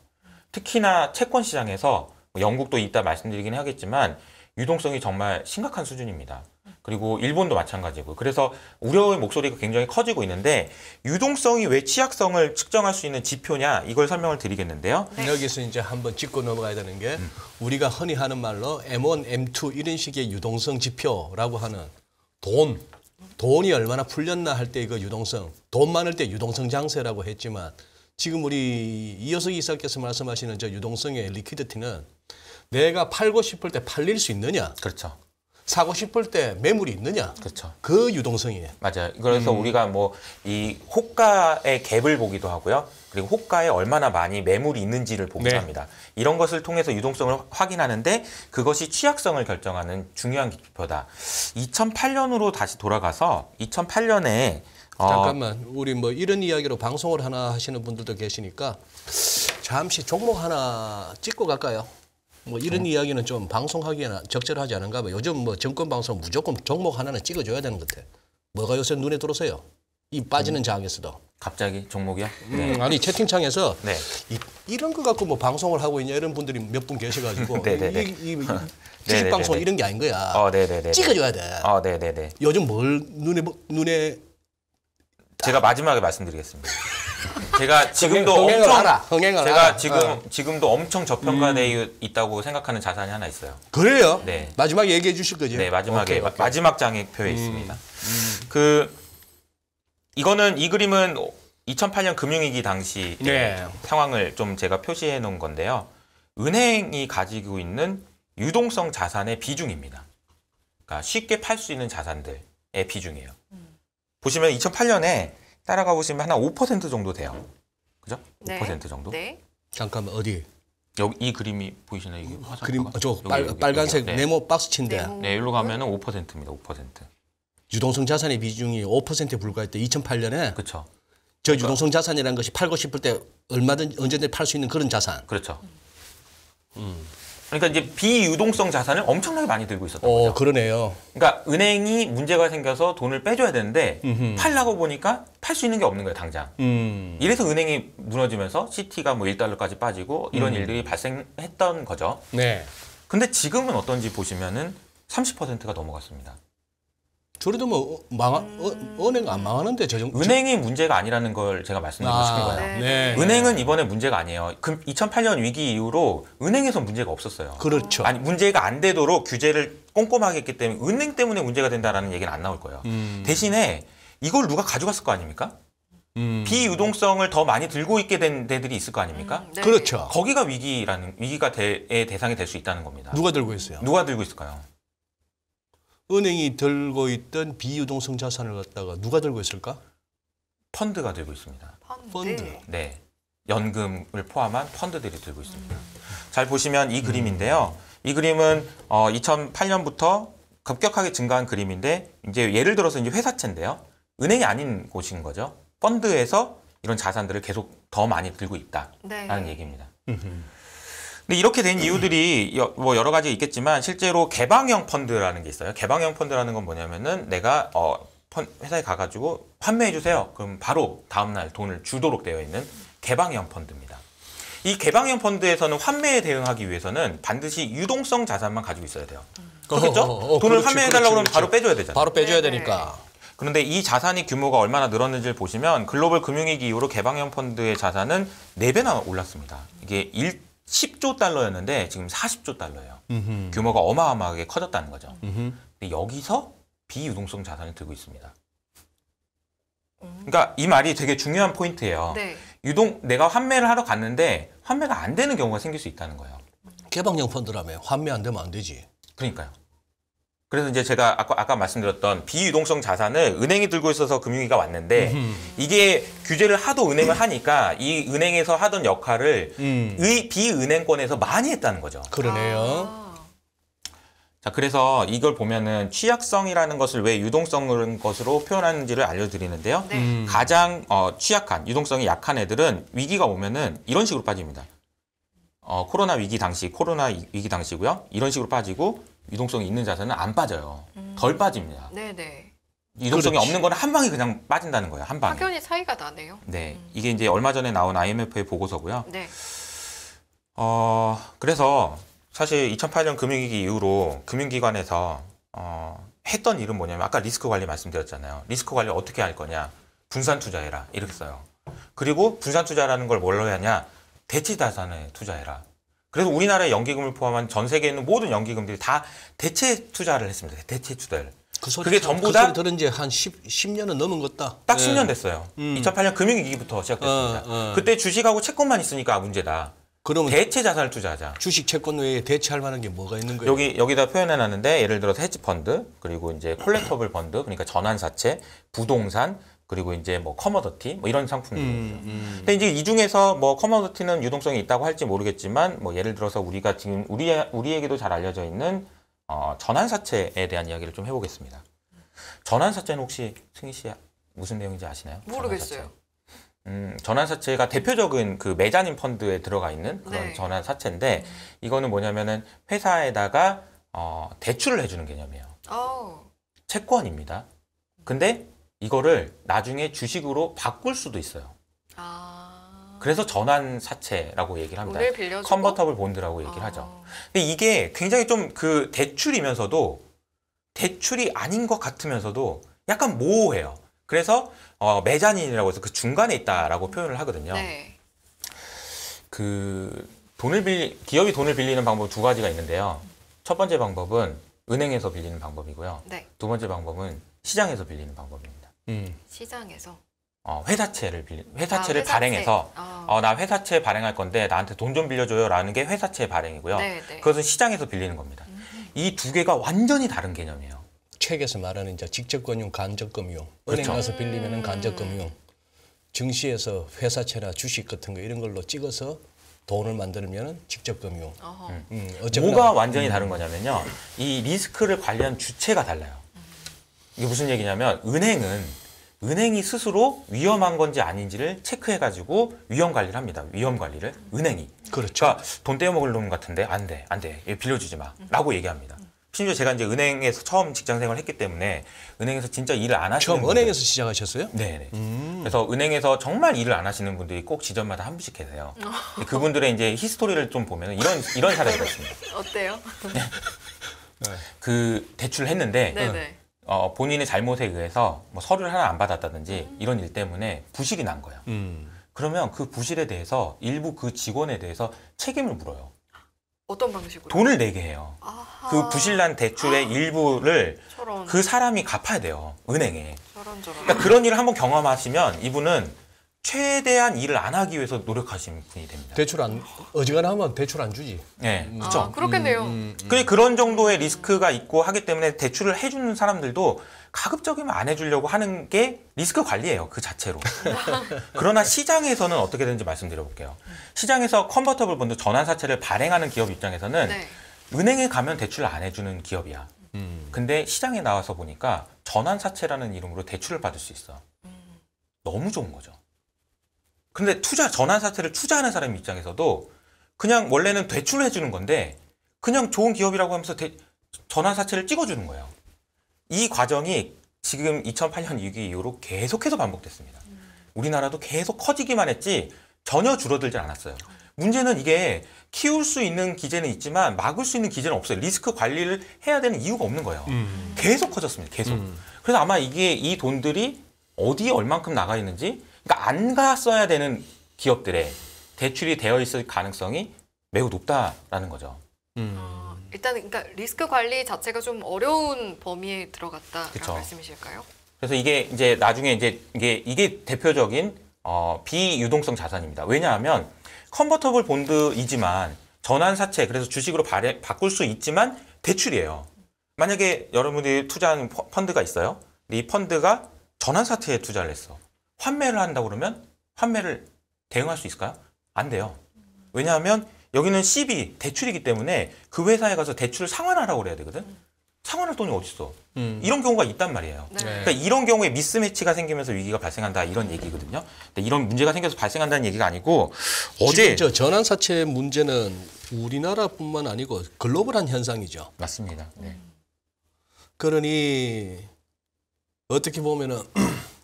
특히나 채권 시장에서 영국도 이따 말씀드리긴 하겠지만 유동성이 정말 심각한 수준입니다. 그리고 일본도 마찬가지고요. 그래서 우려의 목소리가 굉장히 커지고 있는데 유동성이 왜 취약성을 측정할 수 있는 지표냐 이걸 설명을 드리겠는데요. 여기서 이제 한번 짚고 넘어가야 되는 게 우리가 흔히 하는 말로 M1, M2 이런 식의 유동성 지표라고 하는 돈이 얼마나 풀렸나 할 때 그 유동성, 돈 많을 때 유동성 장세라고 했지만 지금 우리 이효석 이사께서 말씀하시는 저 유동성의 리퀴디티는 내가 팔고 싶을 때 팔릴 수 있느냐? 그렇죠. 사고 싶을 때 매물이 있느냐? 그렇죠. 그 유동성이에요. 맞아요. 그래서 우리가 이 호가의 갭을 보기도 하고요. 그리고 호가에 얼마나 많이 매물이 있는지를 보기도 합니다. 이런 것을 통해서 유동성을 확인하는데 그것이 취약성을 결정하는 중요한 지표다. 2008년으로 다시 돌아가서 2008년에 잠깐만, 우리 이런 이야기로 방송을 하나 하시는 분들도 계시니까 잠시 종목 하나 찍고 갈까요? 뭐 이런 이야기는 좀 방송하기에는 적절하지 않은가 봐요. 요즘 뭐 정권 방송 무조건 종목 하나는 찍어줘야 되는 것 같아. 뭐가 요새 눈에 들어서요? 이 빠지는 장에서도. 갑자기 종목이요? 네. 아니 채팅창에서 네. 이런 거 갖고 뭐 방송을 하고 있냐 이런 분들이 몇 분 계셔가지고 네네네. 이 주식 방송 이런 게 아닌 거야. 네네네. 찍어줘야 돼. 네네네. 요즘 뭘 눈에 제가 마지막에 말씀드리겠습니다. 제가 지금도 흥행을 엄청 알아. 흥행을 제가 알아. 지금도 엄청 저평가되어 있다고 생각하는 자산이 하나 있어요. 그래요? 네. 마지막에 얘기해 주실 거죠? 네, 마지막에 오케이. 마지막 장에 표에 있습니다. 이 그림은 2008년 금융위기 당시 네. 상황을 좀 제가 표시해 놓은 건데요. 은행이 가지고 있는 유동성 자산의 비중입니다. 그러니까 쉽게 팔 수 있는 자산들의 비중이에요. 보시면 2008년에 따라가 보시면 한 5% 정도 돼요. 그죠? 네. 5% 정도. 네. 잠깐만 어디? 여기 이 그림이 보이시나요? 이게 화살표가? 그림 저 여기, 빨간색 여기요. 네. 네모 박스친데 네모. 네, 여기로 가면은 5%입니다. 5%. 유동성 자산의 비중이 5%에 불과했대. 2008년에 그렇죠. 저 유동성 자산이라는 것이 팔고 싶을 때 얼마든 언제든 팔 수 있는 그런 자산. 그렇죠. 그러니까 이제 비유동성 자산을 엄청나게 많이 들고 있었던 거죠. 그러네요. 그러니까 은행이 문제가 생겨서 돈을 빼줘야 되는데 팔라고 보니까 팔 수 있는 게 없는 거예요, 당장. 이래서 은행이 무너지면서 CT가 뭐 1달러까지 빠지고 이런 일들이 발생했던 거죠. 네. 근데 지금은 어떤지 보시면은 30%가 넘어갔습니다. 저래도 뭐 은행 안 망하는데 저 정도. 은행이 문제가 아니라는 걸 제가 말씀드리고 싶은 거예요. 네. 은행은 이번에 문제가 아니에요. 2008년 위기 이후로 은행에서 문제가 없었어요. 그렇죠. 아니 문제가 안 되도록 규제를 꼼꼼하게 했기 때문에 은행 때문에 문제가 된다라는 얘기는 안 나올 거예요. 대신에 이걸 누가 가져갔을 거 아닙니까? 비유동성을 더 많이 들고 있게 된 데들이 있을 거 아닙니까? 네. 그 그렇죠. 거기가 위기가 대상이 될 수 있다는 겁니다. 누가 들고 있어요? 누가 들고 있을까요? 은행이 들고 있던 비유동성 자산을 갖다가 누가 들고 있을까? 펀드가 들고 있습니다. 펀드. 네, 연금을 포함한 펀드들이 들고 있습니다. 잘 보시면 이 그림인데요. 이 그림은 2008년부터 급격하게 증가한 그림인데 이제 예를 들어서 이제 회사채인데요. 은행이 아닌 곳인 거죠. 펀드에서 이런 자산들을 계속 더 많이 들고 있다라는 네. 얘기입니다. 근데 이렇게 된 이유들이 뭐 여러 가지 있겠지만 실제로 개방형 펀드라는 게 있어요. 개방형 펀드라는 건 뭐냐면은 내가 회사에 가가지고 환매해 주세요. 그럼 바로 다음날 돈을 주도록 되어 있는 개방형 펀드입니다. 이 개방형 펀드에서는 환매에 대응하기 위해서는 반드시 유동성 자산만 가지고 있어야 돼요. 그렇겠죠? 돈을 환매해달라고 그러면 바로 빼줘야 되잖아요. 바로 빼줘야 네. 되니까. 그런데 이 자산의 규모가 얼마나 늘었는지를 보시면 글로벌 금융위기 이후로 개방형 펀드의 자산은 4배나 올랐습니다. 이게 10조 달러였는데 지금 40조 달러예요. 규모가 어마어마하게 커졌다는 거죠. 근데 여기서 비유동성 자산을 들고 있습니다. 그러니까 이 말이 되게 중요한 포인트예요. 네. 내가 환매를 하러 갔는데 환매가 안 되는 경우가 생길 수 있다는 거예요. 개방형 펀드라며 환매 안 되면 안 되지. 그러니까요. 그래서 이제 제가 아까 말씀드렸던 비유동성 자산을 은행이 들고 있어서 금융위기가 왔는데 이게 규제를 하도 은행을 하니까 이 은행에서 하던 역할을 비은행권에서 많이 했다는 거죠. 그러네요. 자, 그래서 이걸 보면은 취약성이라는 것을 왜 유동성 것으로 표현하는지를 알려드리는데요. 네. 가장 취약한, 유동성이 약한 애들은 위기가 오면은 이런 식으로 빠집니다. 코로나 위기 당시고요. 이런 식으로 빠지고 유동성이 있는 자산은 안 빠져요. 덜 빠집니다. 네네. 유동성이 그렇지. 없는 거는 한 방에 그냥 빠진다는 거예요. 한 방에. 확연히 차이가 나네요. 네, 이게 이제 얼마 전에 나온 IMF의 보고서고요. 네. 그래서 사실 2008년 금융위기 이후로 금융기관에서 했던 일은 뭐냐면 아까 리스크 관리 말씀드렸잖아요. 리스크 관리 어떻게 할 거냐? 분산 투자해라 이렇게 써요. 그리고 분산 투자라는 걸 뭘로 하냐? 대체 자산에 투자해라. 그래서 우리나라의 연기금을 포함한 전 세계에 있는 모든 연기금들이 다 대체 투자를 했습니다. 대체 투자를. 그게 전부 다 들은 지 한 10년은 넘은 것 같다. 딱 10년 됐어요. 2008년 금융위기부터 시작됐습니다. 그때 주식하고 채권만 있으니까 문제다. 그러면 대체 자산을 투자하자. 주식 채권 외에 대체할 만한 게 뭐가 있는 거예요? 여기다 표현해놨는데 예를 들어서 헤지 펀드, 그리고 이제 콜렉터블 펀드, 그러니까 전환사채, 부동산, 그리고 이제 뭐 커머더티 뭐 이런 상품들이죠. 근데 이제 이 중에서 뭐 커머더티는 유동성이 있다고 할지 모르겠지만 뭐 예를 들어서 우리가 지금 우리에게도 잘 알려져 있는 전환사채에 대한 이야기를 좀 해보겠습니다. 전환사채는 혹시 승희 씨 무슨 내용인지 아시나요? 모르겠어요. 전환사채. 전환사채가 대표적인 그 메자닌 펀드에 들어가 있는 그런 네. 전환사채인데 이거는 뭐냐면은 회사에다가 대출을 해주는 개념이에요. 채권입니다. 근데 이거를 나중에 주식으로 바꿀 수도 있어요. 그래서 전환사채라고 얘기를 합니다. 돈을 빌려주고? 컨버터블 본드라고 얘기를 하죠. 근데 이게 굉장히 좀 그 대출이면서도 대출이 아닌 것 같으면서도 약간 모호해요. 그래서 메자닌이라고 해서 그 중간에 있다라고 표현을 하거든요. 네. 그 기업이 돈을 빌리는 방법 두 가지가 있는데요. 첫 번째 방법은 은행에서 빌리는 방법이고요. 네. 두 번째 방법은 시장에서 빌리는 방법입니다. 시장에서. 회사채를 회사채. 발행해서 아. 나 회사채 발행할 건데 나한테 돈 좀 빌려줘요라는 게 회사채 발행이고요. 네, 네. 그것은 시장에서 빌리는 겁니다. 이 두 개가 완전히 다른 개념이에요. 책에서 말하는 이제 직접금융, 간접금융, 그렇죠. 은행 가서 빌리면은 간접금융, 증시에서 회사채나 주식 같은 거 이런 걸로 찍어서 돈을 만들면은 직접금융. 어쨌거나 뭐가 완전히 다른 거냐면요. 이 리스크를 관리한 주체가 달라요. 이게 무슨 얘기냐면 은행이 스스로 위험한 건지 아닌지를 체크해가지고 위험 관리를 합니다. 위험 관리를 은행이. 그렇죠. 그러니까 돈 떼어먹을 놈 같은데 안 돼. 얘 빌려주지 마. 라고 얘기합니다. 심지어 제가 이제 은행에서 처음 직장 생활을 했기 때문에 은행에서 진짜 일을 안 하시는 처음 은행에서 시작하셨어요? 네네. 그래서 은행에서 정말 일을 안 하시는 분들이 꼭 지점마다 한 분씩 계세요. 그분들의 이제 히스토리를 좀 보면 이런 사례가 있습니다. 어때요? 그 대출을 했는데 네네. 본인의 잘못에 의해서 뭐 서류를 하나 안 받았다든지 이런 일 때문에 부실이 난 거예요. 그러면 그 부실에 대해서 일부 그 직원에 대해서 책임을 물어요. 어떤 방식으로? 돈을 내게 해요. 아하. 그 부실난 대출의 일부를 저런. 그 사람이 갚아야 돼요. 은행에. 저런. 그러니까 그런 일을 한번 경험하시면 이분은 최대한 일을 안 하기 위해서 노력하시는 분이 됩니다. 어지간하면 대출 안 주지. 네, 그렇죠. 아, 그렇겠네요. 그런 정도의 리스크가 있고 하기 때문에 대출을 해주는 사람들도 가급적이면 안 해주려고 하는 게 리스크 관리예요. 그 자체로. 그러나 시장에서는 어떻게 되는지 말씀드려볼게요. 시장에서 컨버터블 본드 전환사채를 발행하는 기업 입장에서는 네. 은행에 가면 대출을 안 해주는 기업이야. 근데 시장에 나와서 보니까 전환사채라는 이름으로 대출을 받을 수 있어. 너무 좋은 거죠. 근데 전환사채를 투자하는 사람 입장에서도 그냥 원래는 대출을 해주는 건데 그냥 좋은 기업이라고 하면서 전환사채를 찍어주는 거예요. 이 과정이 지금 2008년 위기 이후로 계속해서 반복됐습니다. 우리나라도 계속 커지기만 했지 전혀 줄어들지 않았어요. 문제는 이게 키울 수 있는 기제는 있지만 막을 수 있는 기제는 없어요. 리스크 관리를 해야 되는 이유가 없는 거예요. 계속 커졌습니다. 계속. 그래서 아마 이 돈들이 어디에 얼만큼 나가 있는지 그러니까 안 갔어야 되는 기업들의 대출이 되어 있을 가능성이 매우 높다라는 거죠. 일단 그러니까 리스크 관리 자체가 좀 어려운 범위에 들어갔다라는 그쵸. 말씀이실까요? 그래서 이게 이제 나중에 이게 대표적인 비유동성 자산입니다. 왜냐하면 컨버터블 본드이지만 전환사채 그래서 주식으로 바꿀 수 있지만 대출이에요. 만약에 여러분들이 투자하는 펀드가 있어요. 근데 이 펀드가 전환사채에 투자를 했어. 환매를 한다고 그러면 환매를 대응할 수 있을까요? 안 돼요. 왜냐하면 여기는 CB 대출이기 때문에 그 회사에 가서 대출을 상환하라고 그래야 되거든. 상환할 돈이 어딨어. 이런 경우가 있단 말이에요. 네. 그러니까 이런 경우에 미스매치가 생기면서 위기가 발생한다 이런 얘기거든요. 근데 이런 문제가 생겨서 발생한다는 얘기가 아니고 어제 지금 저 전환사채 문제는 우리나라뿐만 아니고 글로벌한 현상이죠. 맞습니다. 네. 그러니 어떻게 보면은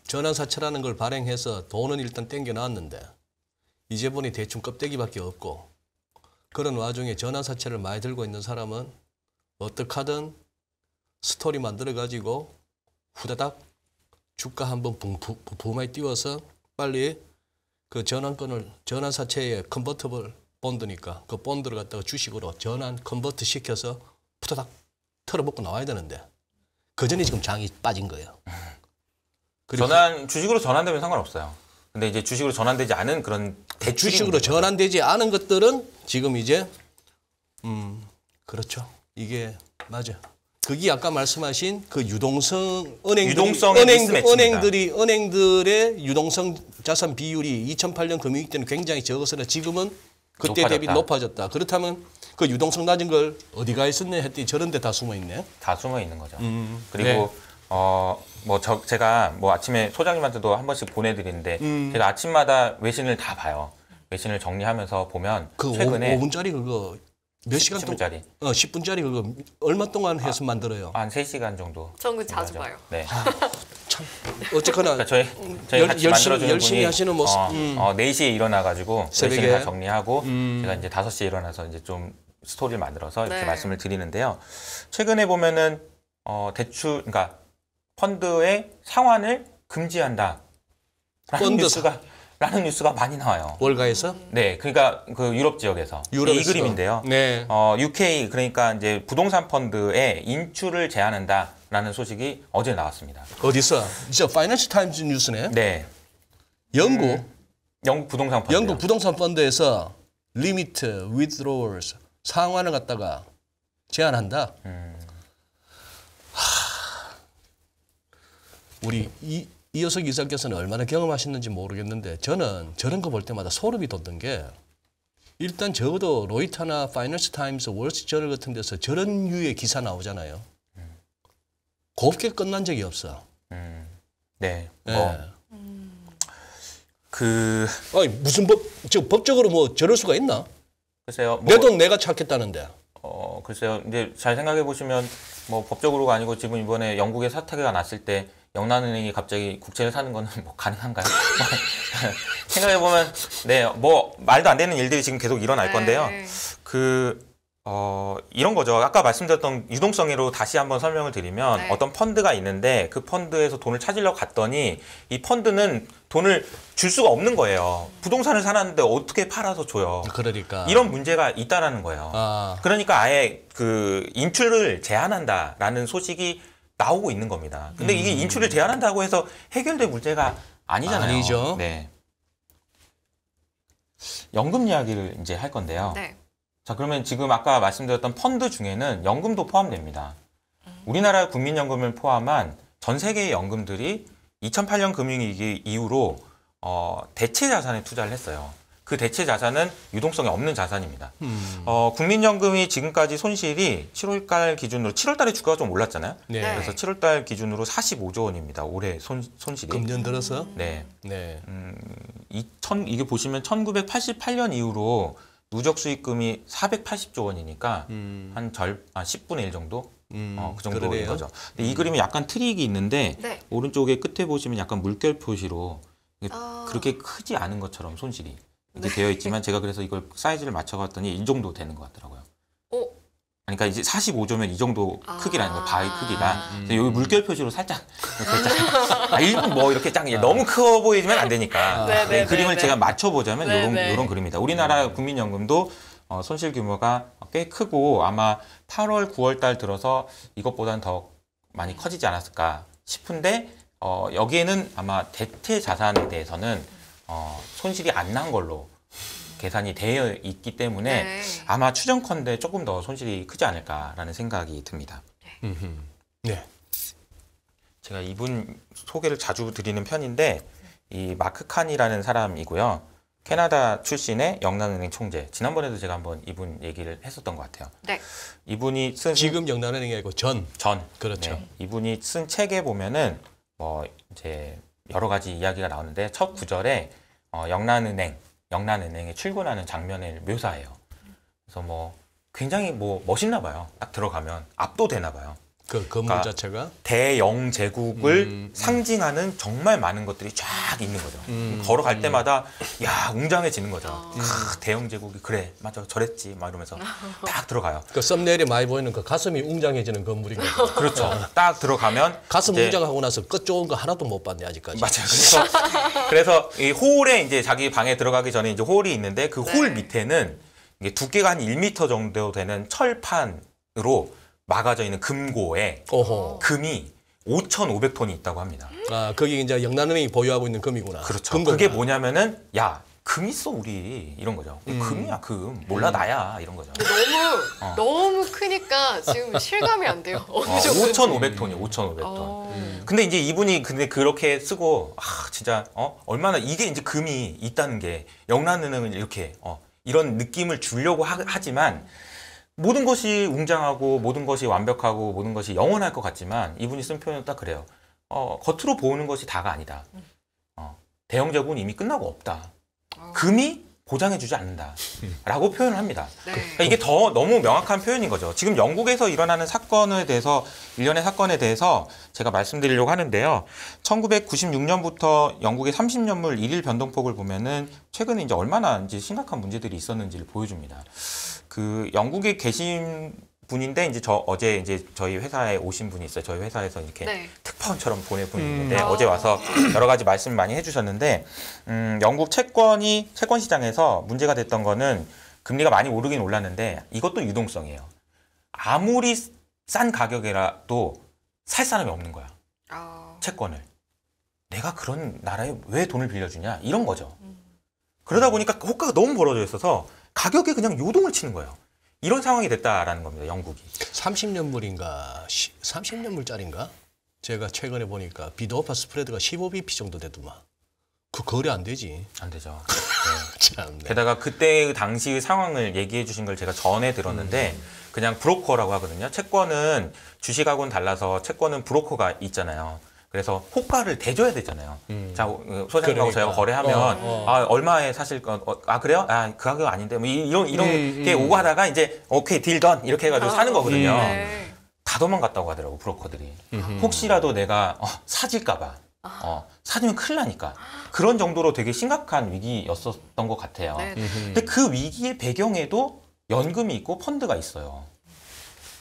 전환사채라는 걸 발행해서 돈은 일단 땡겨 놨는데 이제 보니 대충 껍데기밖에 없고 그런 와중에 전환사채를 많이 들고 있는 사람은 어떻게 하든 스토리 만들어 가지고 후다닥 주가 한번 부마에 띄워서 빨리 그 전환사채의 컨버터블 본드니까 그 본드를 갖다가 주식으로 전환 컨버트 시켜서 후다닥 털어먹고 나와야 되는데 그 전에 지금 장이 빠진 거예요. 주식으로 전환되면 상관없어요. 근데 이제 주식으로 전환되지 않은 그런 주식으로 전환되지 않은 것들은 지금 이제 그렇죠. 이게 맞아. 그게 아까 말씀하신 그 유동성의 미스매치입니다. 은행들의 유동성 자산 비율이 2008년 금융위기 때는 굉장히 적었으나 지금은 그때 대비 높아졌다. 그렇다면 그 유동성 낮은 걸 어디가 있었네 했더니 저런 데 다 숨어 있네. 다 숨어 있는 거죠. 그리고 네. 제가 뭐 아침에 소장님한테도 한 번씩 보내드리는데 제가 아침마다 외신을 다 봐요. 외신을 정리하면서 보면 그 최근에 5분짜리 그거 몇 시간 동안 10분짜리 10분짜리 그거 얼마 동안 해서 만들어요? 한 3시간 정도. 저는 그 자주 맞아. 봐요. 네. 참 어쨌거나 그러니까 저희 같이 만들어주는 열심히 분이 하시는 모습. 4시에 일어나가지고 새벽에. 외신을 다 정리하고 제가 이제 5시에 일어나서 이제 좀 스토리를 만들어서 이렇게 네. 말씀을 드리는데요. 최근에 보면은 대출, 그러니까 펀드의 상환을 금지한다. 라는 뉴스가 많이 나와요. 월가에서 네, 그러니까 그 유럽 지역에서 이 그림인데요. 네. UK 그러니까 이제 부동산 펀드의 인출을 제한한다라는 소식이 어제 나왔습니다. 어디서? 저 파이낸셜 타임즈 뉴스네. 네, 영국 영국 부동산 펀드. 영국 부동산 펀드에서 리미트 withdrawals 상환을 갖다가 제한한다. 우리 이효석 이사께서는 얼마나 경험하셨는지 모르겠는데 저는 저런 거 볼 때마다 소름이 돋는 게 일단 적어도 로이터나 파이낸셜 타임스, 월스트리트저널 같은 데서 저런 류의 기사 나오잖아요. 곱게 끝난 적이 없어. 네, 예. 그 무슨 법적으로 뭐 저럴 수가 있나? 글쎄요. 내 돈 내가 찾겠다는데. 글쎄요. 이제 잘 생각해 보시면 뭐 법적으로가 아니고 지금 이번에 영국에 사태가 났을 때 영란은행이 갑자기 국채를 사는 거는 뭐 가능한가요? 생각해 보면 네, 뭐 말도 안 되는 일들이 지금 계속 일어날 건데요. 네. 이런 거죠. 아까 말씀드렸던 유동성으로 다시 한번 설명을 드리면 네. 어떤 펀드가 있는데 그 펀드에서 돈을 찾으려고 갔더니 이 펀드는 돈을 줄 수가 없는 거예요. 부동산을 사놨는데 어떻게 팔아서 줘요. 그러니까 이런 문제가 있다라는 거예요. 그러니까 아예 그 인출을 제한한다라는 소식이 나오고 있는 겁니다. 근데 이게 인출을 제한한다고 해서 해결될 문제가 아니잖아요. 아니죠. 네. 연금 이야기를 이제 할 건데요. 네. 자, 그러면 지금 아까 말씀드렸던 펀드 중에는 연금도 포함됩니다. 우리나라 국민연금을 포함한 전 세계의 연금들이 2008년 금융위기 이후로 대체 자산에 투자를 했어요. 그 대체 자산은 유동성이 없는 자산입니다. 국민연금이 지금까지 손실이 7월달 기준으로 7월달에 주가가 좀 올랐잖아요. 네. 그래서 7월달 기준으로 45조 원입니다. 올해 손실이. 금년 들어서 네. 네. 이게 보시면 1988년 이후로 누적 수익금이 480조 원이니까 한 10분의 1 정도? 그 정도인 그러네요. 거죠. 근데 이 그림에 약간 트릭이 있는데 네. 오른쪽에 끝에 보시면 약간 물결 표시로 이게 아. 그렇게 크지 않은 것처럼 손실이 이렇게 되어 있지만 제가 그래서 이걸 사이즈를 맞춰봤더니 이 정도 되는 것 같더라고요. 그러니까 이제 45조면 이 정도 크기라는 거예요. 바위 크기가. 그래서 여기 물결 표시로 살짝 이렇게 딱 일부 뭐 이렇게 딱 너무 커 보이면 안 되니까 이 그림을 제가 맞춰보자면 이런 그림입니다. 우리나라 국민연금도 손실 규모가 꽤 크고 아마 8월, 9월 달 들어서 이것보다는 더 많이 커지지 않았을까 싶은데 여기에는 아마 대체 자산에 대해서는 손실이 안 난 걸로 계산이 되어 있기 때문에 네. 아마 추정컨대 조금 더 손실이 크지 않을까라는 생각이 듭니다. 네. 제가 이분 소개를 자주 드리는 편인데 이 마크 칸이라는 사람이고요. 캐나다 출신의 영란은행 총재. 지난번에도 제가 한번 이분 얘기를 했었던 것 같아요. 네. 이분이 쓴 지금 영란은행이 아니고 전. 그렇죠. 네. 이분이 쓴 책에 보면은 뭐 이제 여러 가지 이야기가 나오는데 첫 구절에 영란은행에 출근하는 장면을 묘사해요. 그래서 뭐 굉장히 뭐 멋있나 봐요. 딱 들어가면 압도되나 봐요. 그 건물 그러니까 자체가 대영 제국을 상징하는 정말 많은 것들이 쫙 있는 거죠. 걸어갈 때마다 야 웅장해지는 거죠. 대영 제국이 그래 맞아 저랬지 막 이러면서 딱 들어가요. 그 썸네일에 많이 보이는 그 가슴이 웅장해지는 건물인 거죠. 그렇죠. 딱 들어가면 가슴 이제 웅장하고 나서 끝 좋은 거 하나도 못 봤네 아직까지. 맞아요. 그래서 이 홀에 이제 자기 방에 들어가기 전에 이제 홀이 있는데 그 홀 네. 밑에는 이게 두께가 한 1m 정도 되는 철판으로 막아져 있는 금고에 오호. 금이 5,500톤이 있다고 합니다. 거기 이제 영란은행이 보유하고 있는 금이구나. 그렇죠. 금고구나. 그게 뭐냐면은 야 금 있어 우리 이런 거죠. 금이야 금 몰라 나야 이런 거죠. 너무 크니까 지금 실감이 안 돼요. 어느 정도. 5,500톤이요. 5,500톤. 근데 이제 이분이 그렇게 쓰고 진짜 얼마나 이게 이제 금이 있다는 게 영란은행을 이렇게 이런 느낌을 주려고 하지만 모든 것이 웅장하고 모든 것이 완벽하고 모든 것이 영원할 것 같지만 이분이 쓴 표현은 딱 그래요. 겉으로 보는 것이 다가 아니다. 대영 재고는 이미 끝나고 없다. 금이 보장해주지 않는다라고 표현을 합니다. 네. 그러니까 이게 더 너무 명확한 표현인 거죠. 지금 영국에서 일어나는 사건에 대해서 일련의 사건에 대해서 제가 말씀드리려고 하는데요. 1996년부터 영국의 30년물 일일 변동폭을 보면은 최근에 이제 얼마나 이제 심각한 문제들이 있었는지를 보여줍니다. 그 영국에 계신 분인데 이제 어제 이제 저희 회사에 오신 분이 있어요. 저희 회사에서 이렇게 네. 특파원처럼 보낸 분이 있는데 어제 와서 여러 가지 말씀 많이 해주셨는데 영국 채권 시장에서 문제가 됐던 거는 금리가 많이 오르긴 올랐는데 이것도 유동성이에요. 아무리 싼 가격이라도 살 사람이 없는 거야. 채권을. 내가 그런 나라에 왜 돈을 빌려주냐 이런 거죠. 그러다 보니까 호가가 너무 벌어져 있어서 가격에 그냥 요동을 치는 거예요. 이런 상황이 됐다라는 겁니다. 영국이. 30년물인가 30년물짜리인가? 제가 최근에 보니까 비드오파 스프레드가 15bp 정도 되더만. 그 거래 안 되지. 안 되죠. 참. 네. 게다가 그때 당시의 상황을 얘기해 주신 걸 제가 전에 들었는데 그냥 브로커라고 하거든요. 채권은 주식하고는 달라서 채권은 브로커가 있잖아요. 그래서 호가를 대줘야 되잖아요. 자, 소장님하고 그러니까. 저희가 거래하면 아, 얼마에 사실 아 그래요? 아, 그 가격 아닌데 뭐 이런 게 오고 하다가 이제 오케이 딜 던 이렇게 해가지고 사는 거거든요. 네. 다 도망갔다고 하더라고 브로커들이. 혹시라도 내가 사질까봐 사주면 큰일 나니까 그런 정도로 되게 심각한 위기였었던 것 같아요. 네. 근데 그 위기의 배경에도 연금이 있고 펀드가 있어요.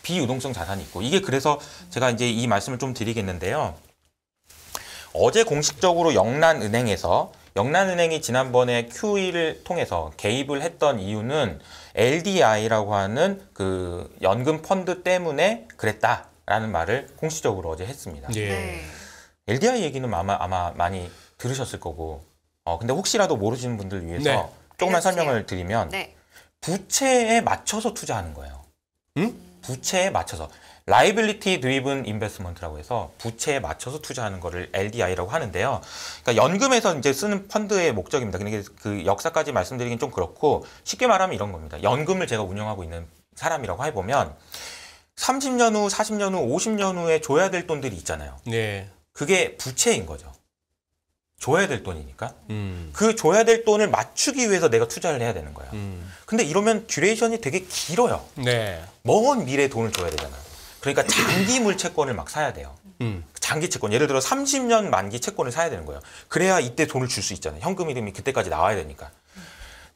비유동성 자산이 있고 이게 그래서 제가 이제 이 말씀을 좀 드리겠는데요. 어제 공식적으로 영란은행이 지난번에 QE를 통해서 개입을 했던 이유는 LDI라고 하는 그 연금 펀드 때문에 그랬다라는 말을 공식적으로 어제 했습니다. 예. 네. LDI 얘기는 아마 많이 들으셨을 거고 근데 혹시라도 모르시는 분들 위해서 네. 조금만 알려주세요. 설명을 드리면 네. 부채에 맞춰서 투자하는 거예요. 응? 부채에 맞춰서 liability driven investment라고 해서 부채에 맞춰서 투자하는 거를 LDI라고 하는데요. 그러니까 연금에서 이제 쓰는 펀드의 목적입니다. 근데 그 역사까지 말씀드리긴 좀 그렇고 쉽게 말하면 이런 겁니다. 연금을 제가 운영하고 있는 사람이라고 해보면 30년 후, 40년 후, 50년 후에 줘야 될 돈들이 있잖아요. 네. 그게 부채인 거죠. 줘야 될 돈이니까. 그 줘야 될 돈을 맞추기 위해서 내가 투자를 해야 되는 거예요. 근데 이러면 듀레이션이 되게 길어요. 네. 먼 미래에 돈을 줘야 되잖아요. 그러니까 장기물 채권을 막 사야 돼요. 장기 채권. 예를 들어 30년 만기 채권을 사야 되는 거예요. 그래야 이때 돈을 줄 수 있잖아요. 현금 이름이 그때까지 나와야 되니까.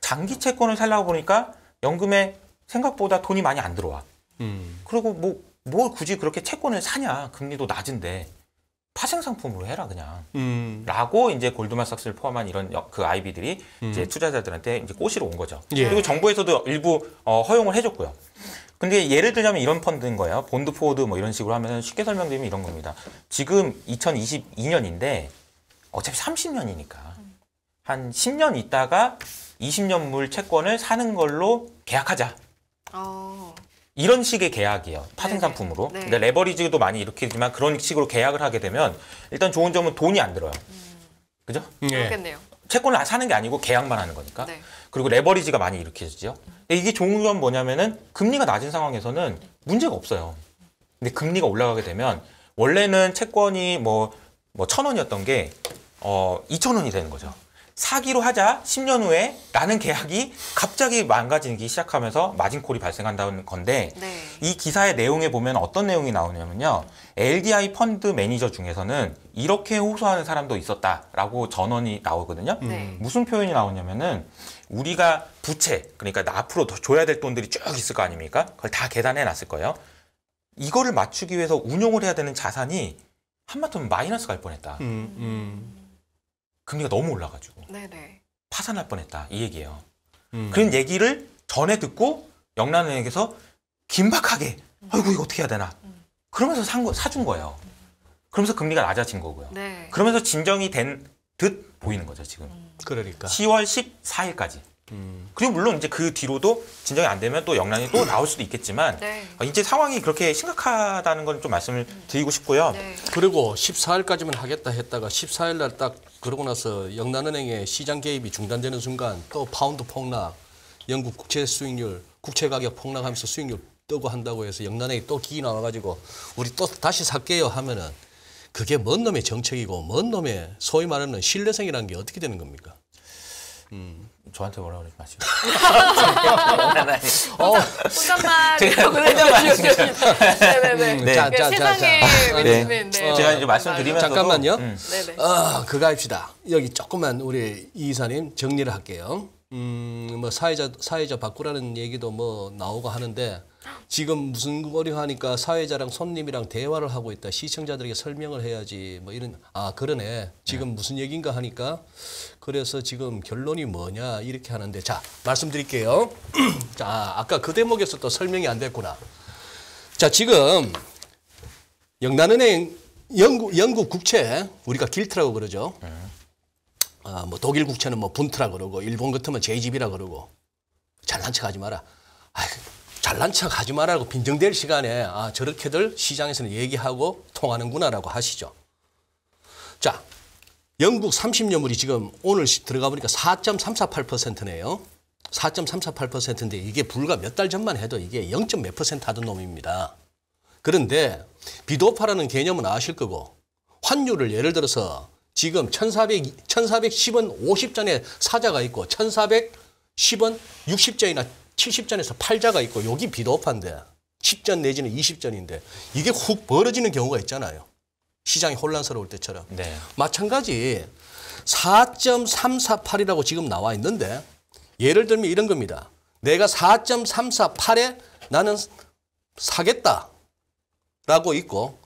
장기 채권을 살려고 보니까 연금에 생각보다 돈이 많이 안 들어와. 그리고 뭘 굳이 그렇게 채권을 사냐. 금리도 낮은데. 파생상품으로 해라 그냥. 라고 이제 골드만삭스를 포함한 이런 그 아이비들이 이제 투자자들한테 이제 꼬시러 온 거죠. 예. 그리고 정부에서도 일부 허용을 해줬고요. 근데 예를 들자면 이런 펀드인 거예요. 본드 포워드 뭐 이런 식으로 하면 쉽게 설명드리면 이런 겁니다. 지금 2022년인데 어차피 30년이니까 한 10년 있다가 20년물 채권을 사는 걸로 계약하자. 이런 식의 계약이에요. 파생상품으로. 네. 근데 레버리지도 많이 일으키지만 그런 식으로 계약을 하게 되면 일단 좋은 점은 돈이 안 들어요. 그죠? 예. 그렇겠네요. 채권을 사는 게 아니고 계약만 하는 거니까. 네. 그리고 레버리지가 많이 일으켜지죠. 근데 이게 좋은 건 뭐냐면은 금리가 낮은 상황에서는 문제가 없어요. 근데 금리가 올라가게 되면 원래는 채권이 뭐 1,000원이었던 게 2,000원이 되는 거죠. 사기로 하자 10년 후에 라는 계약이 갑자기 망가지기 시작하면서 마진콜이 발생한다는 건데 네. 이 기사의 내용에 보면 어떤 내용이 나오냐면요. LDI 펀드 매니저 중에서는 이렇게 호소하는 사람도 있었다라고 전원이 나오거든요. 네. 무슨 표현이 나오냐면은 우리가 부채, 그러니까 나 앞으로 더 줘야 될 돈들이 쭉 있을 거 아닙니까? 그걸 다 계산해 놨을 거예요. 이거를 맞추기 위해서 운용을 해야 되는 자산이 한마디로 마이너스 갈 뻔했다. 금리가 너무 올라가지고 네네. 파산할 뻔했다 이 얘기예요. 그런 얘기를 전에 듣고 영란은행에서 긴박하게 아이고 이거 어떻게 해야 되나 그러면서 사준 거예요. 그러면서 금리가 낮아진 거고요. 네. 그러면서 진정이 된 듯 보이는 거죠 지금. 그러니까. 10월 14일까지. 그리고 물론 이제 그 뒤로도 진정이 안 되면 또 영란이 또 나올 수도 있겠지만 네. 이제 상황이 그렇게 심각하다는 건 좀 말씀을 드리고 싶고요. 네. 그리고 14일까지만 하겠다 했다가 14일 날 딱 그러고 나서 영란은행의 시장 개입이 중단되는 순간 또 파운드 폭락, 영국 국채 수익률, 국채 가격 폭락하면서 수익률 뜨고 한다고 해서 영란은행이 또 기이 나와가지고 우리 또 다시 살게요 하면은 그게 뭔 놈의 정책이고 뭔 놈의 소위 말하는 신뢰성이라는 게 어떻게 되는 겁니까? 저한테 뭐라 그러지 마시고. 혼잣말이라고 네네네. 네. 자, 자, 세상에 자. 외치는 제가 이제 말씀드리면서도 잠깐만요. 네네. 그거 합시다. 여기 조금만 우리 이 이사님 정리를 할게요. 뭐 사회자 바꾸라는 얘기도 뭐 나오고 하는데 지금 무슨 거려 하니까 사회자랑 손님이랑 대화를 하고 있다. 시청자들에게 설명을 해야지. 뭐 이런 그러네. 지금 무슨 얘기인가 하니까 그래서 지금 결론이 뭐냐 이렇게 하는데 자 말씀드릴게요. 자 아까 그 대목에서 또 설명이 안 됐구나. 자 지금 영란은행 영국 국채 우리가 길트라고 그러죠. 뭐 독일 국채는 뭐 분트라 그러고 일본 같으면 JGB라 그러고 잘난 척하지 마라. 잘난 척하지 마라고 빈정될 시간에 저렇게들 시장에서는 얘기하고 통하는구나라고 하시죠. 자, 영국 30년물이 지금 오늘 들어가 보니까 4.348%네요. 4.348%인데 이게 불과 몇 달 전만 해도 이게 0. 몇 % 하던 놈입니다. 그런데 비도파라는 개념은 아실 거고 환율을 예를 들어서 지금 1410원 50전에 사자가 있고 1410원 60전이나 70전에서 팔자가 있고 여기 비도파인데 10전 내지는 20전인데 이게 훅 벌어지는 경우가 있잖아요. 시장이 혼란스러울 때처럼. 네. 마찬가지 4.348이라고 지금 나와 있는데 예를 들면 이런 겁니다. 내가 4.348에 나는 사겠다라고 있고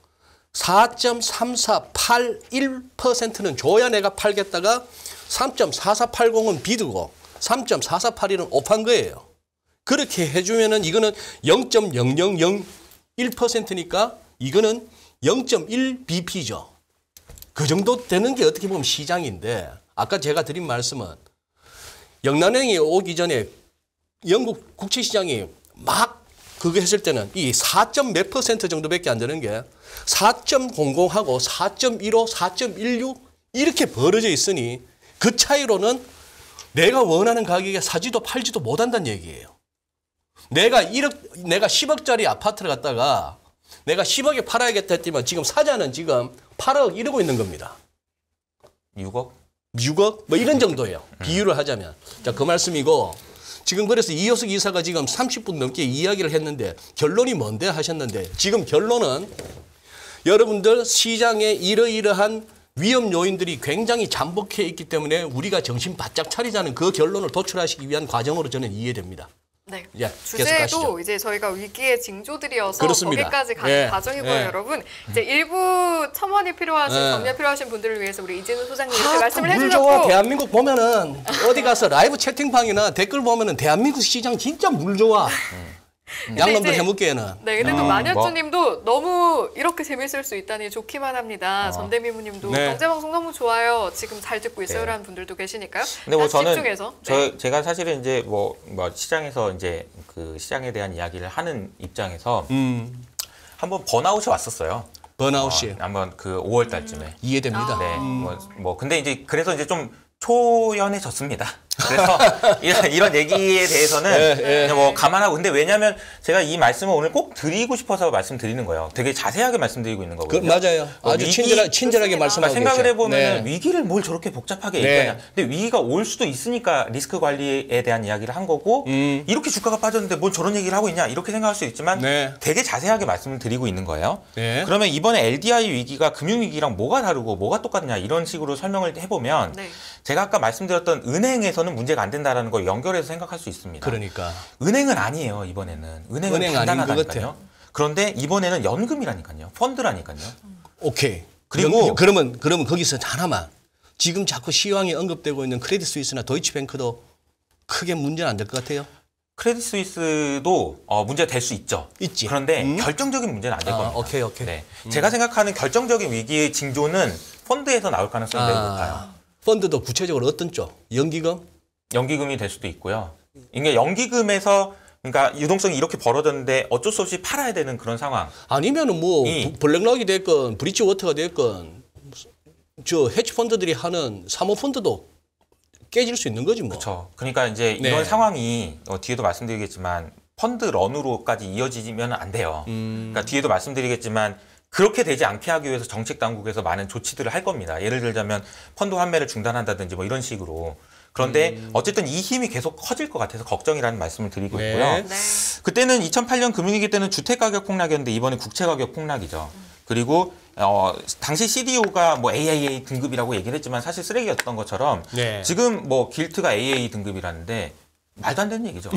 4.3481%는 줘야 내가 팔겠다가 3.4480은 비드고 3.4481은 오판 거예요. 그렇게 해주면은 이거는 0.0001%니까 이거는 0.1bp죠. 그 정도 되는 게 어떻게 보면 시장인데 아까 제가 드린 말씀은 영란은행이 오기 전에 영국 국채시장이 막 그거 했을 때는 이 4. 몇 % 정도밖에 안 되는 게 4.00하고 4.15, 4.16 이렇게 벌어져 있으니 그 차이로는 내가 원하는 가격에 사지도 팔지도 못한다는 얘기예요. 내가 10억짜리 아파트를 갖다가 내가 10억에 팔아야겠다 했지만 지금 사자는 지금 8억 이러고 있는 겁니다. 6억? 6억? 뭐 이런 정도예요. 비유를 하자면. 자, 그 말씀이고 지금 그래서 이효석 이사가 지금 30분 넘게 이야기를 했는데 결론이 뭔데 하셨는데 지금 결론은 여러분들 시장에 이러이러한 위험 요인들이 굉장히 잠복해 있기 때문에 우리가 정신 바짝 차리자는 그 결론을 도출하시기 위한 과정으로 저는 이해됩니다. 네. 예, 주제도 이제 저희가 위기의 징조들이어서 그렇습니다. 거기까지 가는 과정이고요, 여러분. 이제 일부 첨언이 필요하신, 정리가 필요하신 분들을 위해서 우리 이진우 소장님 이렇게 말씀을 물 좋아. 해주셨고. 대한민국 보면은 어디 가서 라이브 채팅방이나 댓글 보면은 대한민국 시장 진짜 물 좋아. 양놈들 해먹기에는. 네, 근데 또 만현주님도 너무 이렇게 재밌을 수 있다니 좋기만 합니다. 전대미무님도 네. 경제방송 너무 좋아요. 지금 잘 듣고 있어요라는 분들도 계시니까요. 근데 뭐 저는 집중해서. 네. 제가 사실은 이제 뭐 시장에서 이제 그 시장에 대한 이야기를 하는 입장에서 한번 번아웃이 왔었어요. 번아웃이 한번 그 5월 달쯤에. 이해됩니다. 네. 근데 이제 그래서 이제 좀 초연해졌습니다. 그래서 이런 얘기에 대해서는 그냥 뭐 감안하고 근데 왜냐하면 제가 이 말씀을 오늘 꼭 드리고 싶어서 말씀드리는 거예요. 되게 자세하게 말씀드리고 있는 거거든요. 맞아요. 아주 친절하게 말씀하고 생각을 계세요. 해보면 네. 위기를 뭘 저렇게 복잡하게 네. 얘기하냐. 근데 위기가 올 수도 있으니까 리스크 관리에 대한 이야기를 한 거고 이렇게 주가가 빠졌는데 뭘 저런 얘기를 하고 있냐 이렇게 생각할 수 있지만 네. 되게 자세하게 말씀을 드리고 있는 거예요. 네. 그러면 이번에 LDI 위기가 금융위기랑 뭐가 다르고 뭐가 똑같냐 이런 식으로 설명을 해보면 네. 제가 아까 말씀드렸던 은행에서는 문제가 안 된다라는 걸 연결해서 생각할 수 있습니다. 그러니까 은행은 아니에요 이번에는. 은행은 은행 아닌 것 간단하다니까요. 그런데 이번에는 연금이라니까요. 펀드라니까요. 오케이. 그리고 그러면 거기서 하나만 지금 자꾸 시황이 언급되고 있는 크레딧 스위스나 도이치뱅크도 크게 문제는 안 될 것 같아요. 크레딧 스위스도 문제가 될 수 있죠. 있지. 그런데 결정적인 문제는 안 될 겁니다. 오케이. 네. 제가 생각하는 결정적인 위기의 징조는 펀드에서 나올 가능성이 매우 높아요. 펀드도 구체적으로 어떤 쪽? 연기금? 연기금이 될 수도 있고요. 이게 연기금에서 그러니까 유동성이 이렇게 벌어졌는데 어쩔 수 없이 팔아야 되는 그런 상황. 아니면은 뭐 블랙락이 됐건 브리지워터가 됐건 저 헤지 펀드들이 하는 사모펀드도 깨질 수 있는 거지 뭐. 그렇죠. 그러니까 이제 이런 상황이 뒤에도 말씀드리겠지만 펀드 런으로까지 이어지면 안 돼요. 그러니까 뒤에도 말씀드리겠지만 그렇게 되지 않게 하기 위해서 정책 당국에서 많은 조치들을 할 겁니다. 예를 들자면 펀드 환매를 중단한다든지 뭐 이런 식으로. 그런데 어쨌든 이 힘이 계속 커질 것 같아서 걱정이라는 말씀을 드리고 네. 있고요. 네. 그때는 2008년 금융위기 때는 주택가격 폭락이었는데 이번에 국채가격 폭락이죠. 그리고 당시 CDO가 뭐 AAA 등급이라고 얘기를 했지만 사실 쓰레기였던 것처럼 네. 지금 뭐 길트가 AA 등급이라는데 말도 안 되는 얘기죠.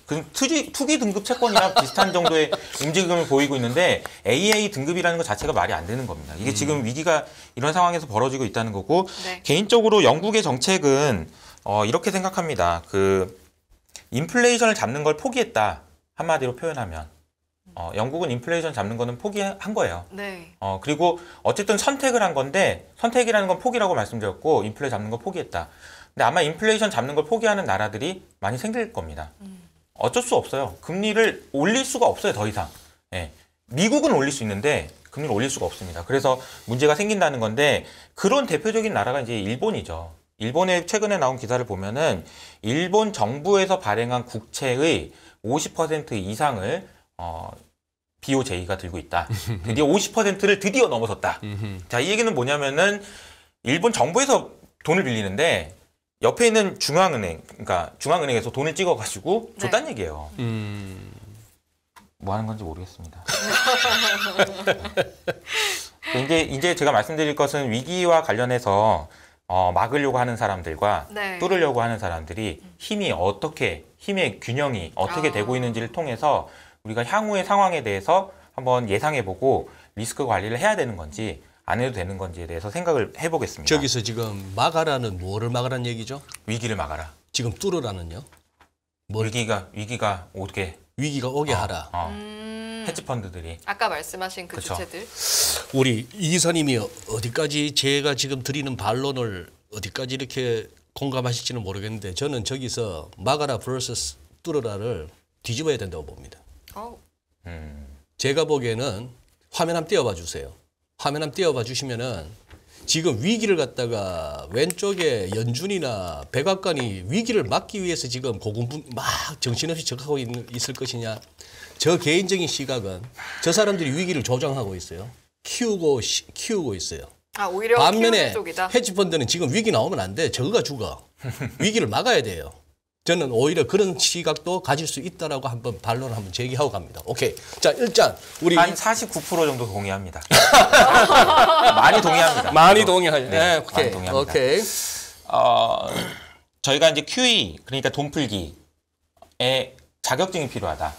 그 투기 등급 채권이랑 비슷한 정도의 움직임을 보이고 있는데 AA 등급이라는 것 자체가 말이 안 되는 겁니다. 이게 지금 위기가 이런 상황에서 벌어지고 있다는 거고 네. 개인적으로 영국의 정책은 이렇게 생각합니다. 그 인플레이션을 잡는 걸 포기했다. 한마디로 표현하면 영국은 인플레이션 잡는 거는 포기한 거예요. 네. 그리고 어쨌든 선택을 한 건데 선택이라는 건 포기라고 말씀드렸고 인플레 잡는 거 포기했다. 근데 아마 인플레이션 잡는 걸 포기하는 나라들이 많이 생길 겁니다. 어쩔 수 없어요. 금리를 올릴 수가 없어요, 더 이상. 예. 미국은 올릴 수 있는데 금리를 올릴 수가 없습니다. 그래서 문제가 생긴다는 건데 그런 대표적인 나라가 이제 일본이죠. 일본의 최근에 나온 기사를 보면은 일본 정부에서 발행한 국채의 50% 이상을 BOJ가 들고 있다. 드디어 50%를 드디어 넘어섰다. 자, 이 얘기는 뭐냐면은 일본 정부에서 돈을 빌리는데 옆에 있는 중앙은행, 그러니까 중앙은행에서 돈을 찍어가지고 줬단 얘기예요. 뭐 하는 건지 모르겠습니다. 이제 제가 말씀드릴 것은 위기와 관련해서 막으려고 하는 사람들과 네. 뚫으려고 하는 사람들이 힘의 균형이 어떻게 되고 있는지를 통해서 우리가 향후의 상황에 대해서 한번 예상해보고 리스크 관리를 해야 되는 건지 안 해도 되는 건지에 대해서 생각을 해보겠습니다. 저기서 지금 막아라는 뭐를 막아라는 얘기죠? 위기를 막아라. 지금 뚫으라는요? 위기가 오게 위기가 오게 하라. 헤지펀드들이 아까 말씀하신 그 그쵸. 주체들. 우리 이 기사님이 어디까지 제가 지금 드리는 반론을 어디까지 이렇게 공감하실지는 모르겠는데 저는 저기서 막아라 vs 뚫어라를 뒤집어야 된다고 봅니다. 제가 보기에는 화면 한번 띄워봐 주세요. 화면 한번 띄워봐 주시면은 지금 위기를 갖다가 왼쪽에 연준이나 백악관이 위기를 막기 위해서 지금 고군분 막 정신없이 적하고 있을 것이냐. 저 개인적인 시각은 저 사람들이 위기를 조장하고 있어요. 키우고 있어요. 오히려 반면에 키우는 쪽이다. 헤지펀드는 지금 위기 나오면 안 돼. 저거가 죽어. 위기를 막아야 돼요. 저는 오히려 그런 시각도 가질 수 있다라고 한번 반론을 한번 제기하고 갑니다. 오케이. 자, 일단 우리 한 49% 정도 동의합니다. 많이 동의합니다. 많이 동의하죠. 네, 오케이. 많이 동의합니다. 오케이. 저희가 이제 QE 그러니까 돈 풀기에 자격증이 필요하다.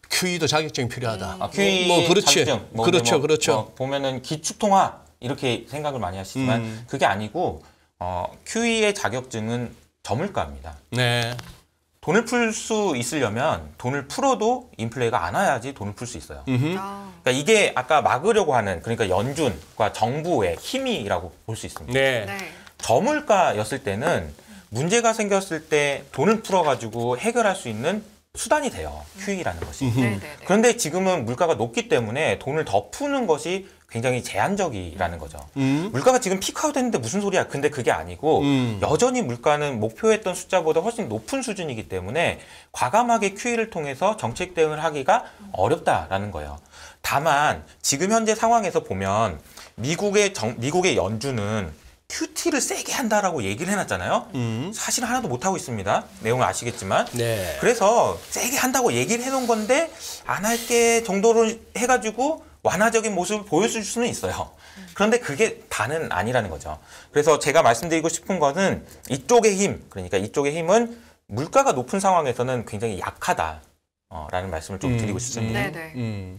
QE도 자격증이 필요하다. QE 뭐 그렇지. 자격증, 그렇죠. 보면은 기축통화 이렇게 생각을 많이 하시지만 그게 아니고 QE의 자격증은 저물가입니다. 네. 돈을 풀 수 있으려면 돈을 풀어도 인플레가 안 와야지 돈을 풀 수 있어요. 그러니까 이게 아까 막으려고 하는 그러니까 연준과 정부의 힘이라고 볼 수 있습니다. 네. 네. 저물가였을 때는 문제가 생겼을 때 돈을 풀어가지고 해결할 수 있는 수단이 돼요. QE라는 것이. 네. 그런데 지금은 물가가 높기 때문에 돈을 더 푸는 것이 굉장히 제한적이라는 거죠. 물가가 지금 피크아웃 했는데 무슨 소리야. 근데 그게 아니고 여전히 물가는 목표했던 숫자보다 훨씬 높은 수준이기 때문에 과감하게 QE를 통해서 정책 대응을 하기가 어렵다라는 거예요. 다만 지금 현재 상황에서 보면 미국의 연준은 QT를 세게 한다라고 얘기를 해놨잖아요. 사실 하나도 못하고 있습니다. 내용을 아시겠지만. 네. 그래서 세게 한다고 얘기를 해놓은 건데 안 할게 정도로 해가지고 완화적인 모습을 보여줄 수는 있어요. 그런데 그게 다는 아니라는 거죠. 그래서 제가 말씀드리고 싶은 거는 이쪽의 힘, 그러니까 이쪽의 힘은 물가가 높은 상황에서는 굉장히 약하다라는 말씀을 좀 드리고 싶습니다. 네네.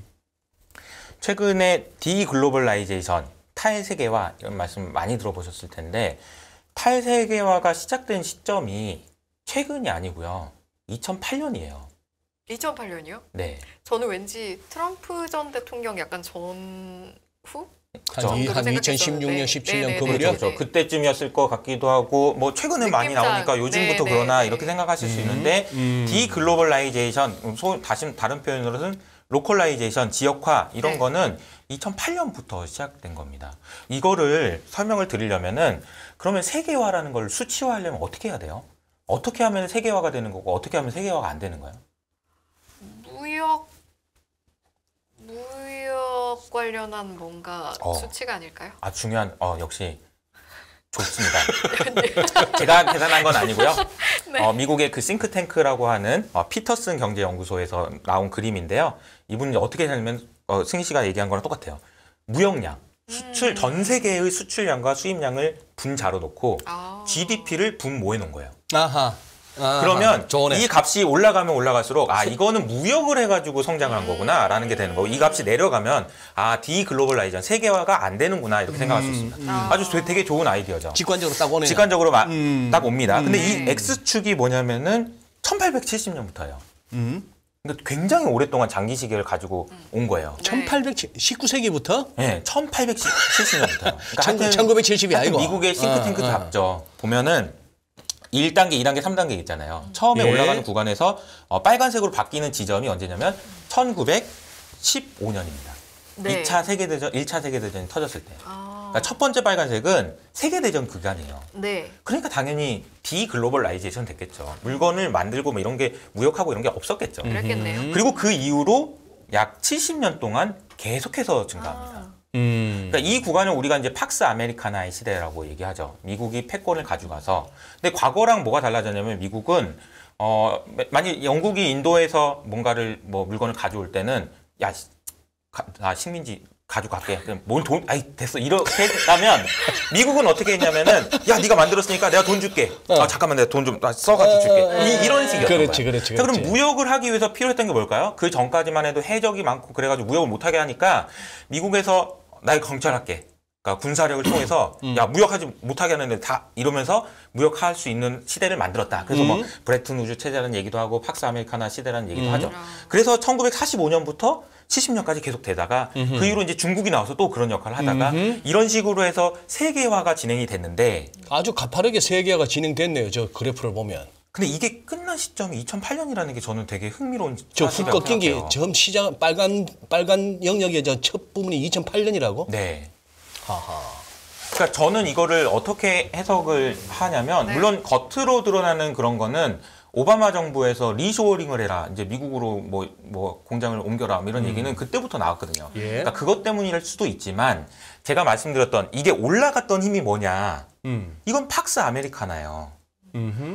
최근에 디글로벌라이제이션, 탈세계화 이런 말씀 많이 들어보셨을 텐데 탈세계화가 시작된 시점이 최근이 아니고요. 2008년이에요. 2008년이요? 네. 저는 왠지 트럼프 전 대통령 약간 전후? 한 정도로 2016년, 생각했었는데. 17년 네네네. 그 무렵? 그렇죠. 그때쯤이었을 것 같기도 하고 뭐 최근에 많이 느낌상. 나오니까 요즘부터 네, 그러나 네. 이렇게 생각하실 수 있는데 디글로벌라이제이션, 다시 다른 표현으로는 로컬라이제이션, 지역화 이런 네. 거는 2008년부터 시작된 겁니다. 이거를 설명을 드리려면은 그러면 세계화라는 걸 수치화하려면 어떻게 해야 돼요? 어떻게 하면 세계화가 되는 거고 어떻게 하면 세계화가 안 되는 거예요? 무역 무역 관련한 뭔가 수치가 아닐까요? 아 중요한 역시 좋습니다. 제가 계산한 건 아니고요. 네. 미국의 그 싱크탱크라고 하는 피터슨 경제연구소에서 나온 그림인데요. 이분이 어떻게 하냐면 승희 씨가 얘기한 거랑 똑같아요. 무역량, 수출 전 세계의 수출량과 수입량을 분자로 놓고 GDP를 분모해 놓은 거예요. 아하. 그러면 좋네. 이 값이 올라가면 올라갈수록 이거는 무역을 해가지고 성장을 한 거구나라는 게 되는 거고 이 값이 내려가면 디글로벌라이전 세계화가 안 되는구나 이렇게 생각할 수 있습니다. 아주 되게 좋은 아이디어죠. 직관적으로 딱 오네요. 직관적으로 딱 옵니다. 근데 이 X축이 뭐냐면은 1870년부터예요. 그러니까 굉장히 오랫동안 장기 시계를 가지고 온 거예요. 19세기부터? 네, 1870년부터요. 그러니까 1970이 아니고. 미국의 싱크탱크답죠. 보면은 1단계, 2단계, 3단계 있잖아요. 처음에 올라가는 구간에서 빨간색으로 바뀌는 지점이 언제냐면 1915년입니다. 네. 1차 세계대전이 터졌을 때. 그러니까 첫 번째 빨간색은 세계대전 기간이에요. 네. 그러니까 당연히 디글로벌라이제이션 됐겠죠. 물건을 만들고 뭐 이런 게 무역하고 이런 게 없었겠죠. 그랬겠네요. 그리고 그 이후로 약 70년 동안 계속해서 증가합니다. 그러니까 이 구간을 우리가 이제 팍스 아메리카나의 시대라고 얘기하죠. 미국이 패권을 가져가서. 근데 과거랑 뭐가 달라졌냐면 미국은 만약 영국이 인도에서 뭔가를 물건을 가져올 때는 나 식민지 가져갈게. 그럼 뭔 돈? 됐어. 이렇게 했다면 미국은 어떻게 했냐면은 네가 만들었으니까 내가 돈 줄게. 잠깐만 내가 돈 좀 써가지고 줄게. 이런 식이었던 거예요. 그렇지. 자, 그럼 무역을 하기 위해서 필요했던 게 뭘까요? 그 전까지만 해도 해적이 많고 그래가지고 무역을 못하게 하니까 미국에서 나 경찰할게. 그러니까 군사력을 통해서 무역하지 못하게 하는데 다 이러면서 무역할 수 있는 시대를 만들었다. 그래서 브레튼 우즈 체제라는 얘기도 하고 팍스 아메리카나 시대라는 얘기도 하죠. 그래서 1945년부터 70년까지 계속 되다가 그 이후로 이제 중국이 나와서 또 그런 역할을 하다가 이런 식으로 해서 세계화가 진행이 됐는데 아주 가파르게 세계화가 진행됐네요. 저 그래프를 보면. 근데 이게 끝난 시점이 2008년이라는 게 저는 되게 흥미로운 저 훅 꺾인 게 생각해요. 처음 시장 빨간 영역의 저 첫 부분이 2008년이라고? 네. 하하. 그러니까 저는 이거를 어떻게 해석을 하냐면 물론 겉으로 드러나는 그런 거는 오바마 정부에서 리쇼어링을 해라. 이제 미국으로 뭐 공장을 옮겨라. 이런 얘기는 그때부터 나왔거든요. 그러니까 그것 때문일 수도 있지만 제가 말씀드렸던 이게 올라갔던 힘이 뭐냐. 이건 팍스 아메리카나예요.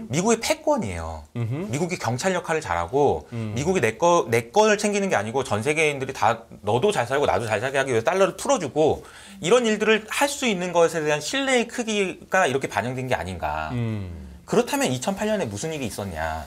미국의 패권이에요. 미국이 경찰 역할을 잘하고 미국이 내 거를 챙기는 게 아니고 전 세계인들이 다 너도 잘 살고 나도 잘 살게 하기 위해서 달러를 풀어주고 이런 일들을 할 수 있는 것에 대한 신뢰의 크기가 이렇게 반영된 게 아닌가. 그렇다면 2008년에 무슨 일이 있었냐.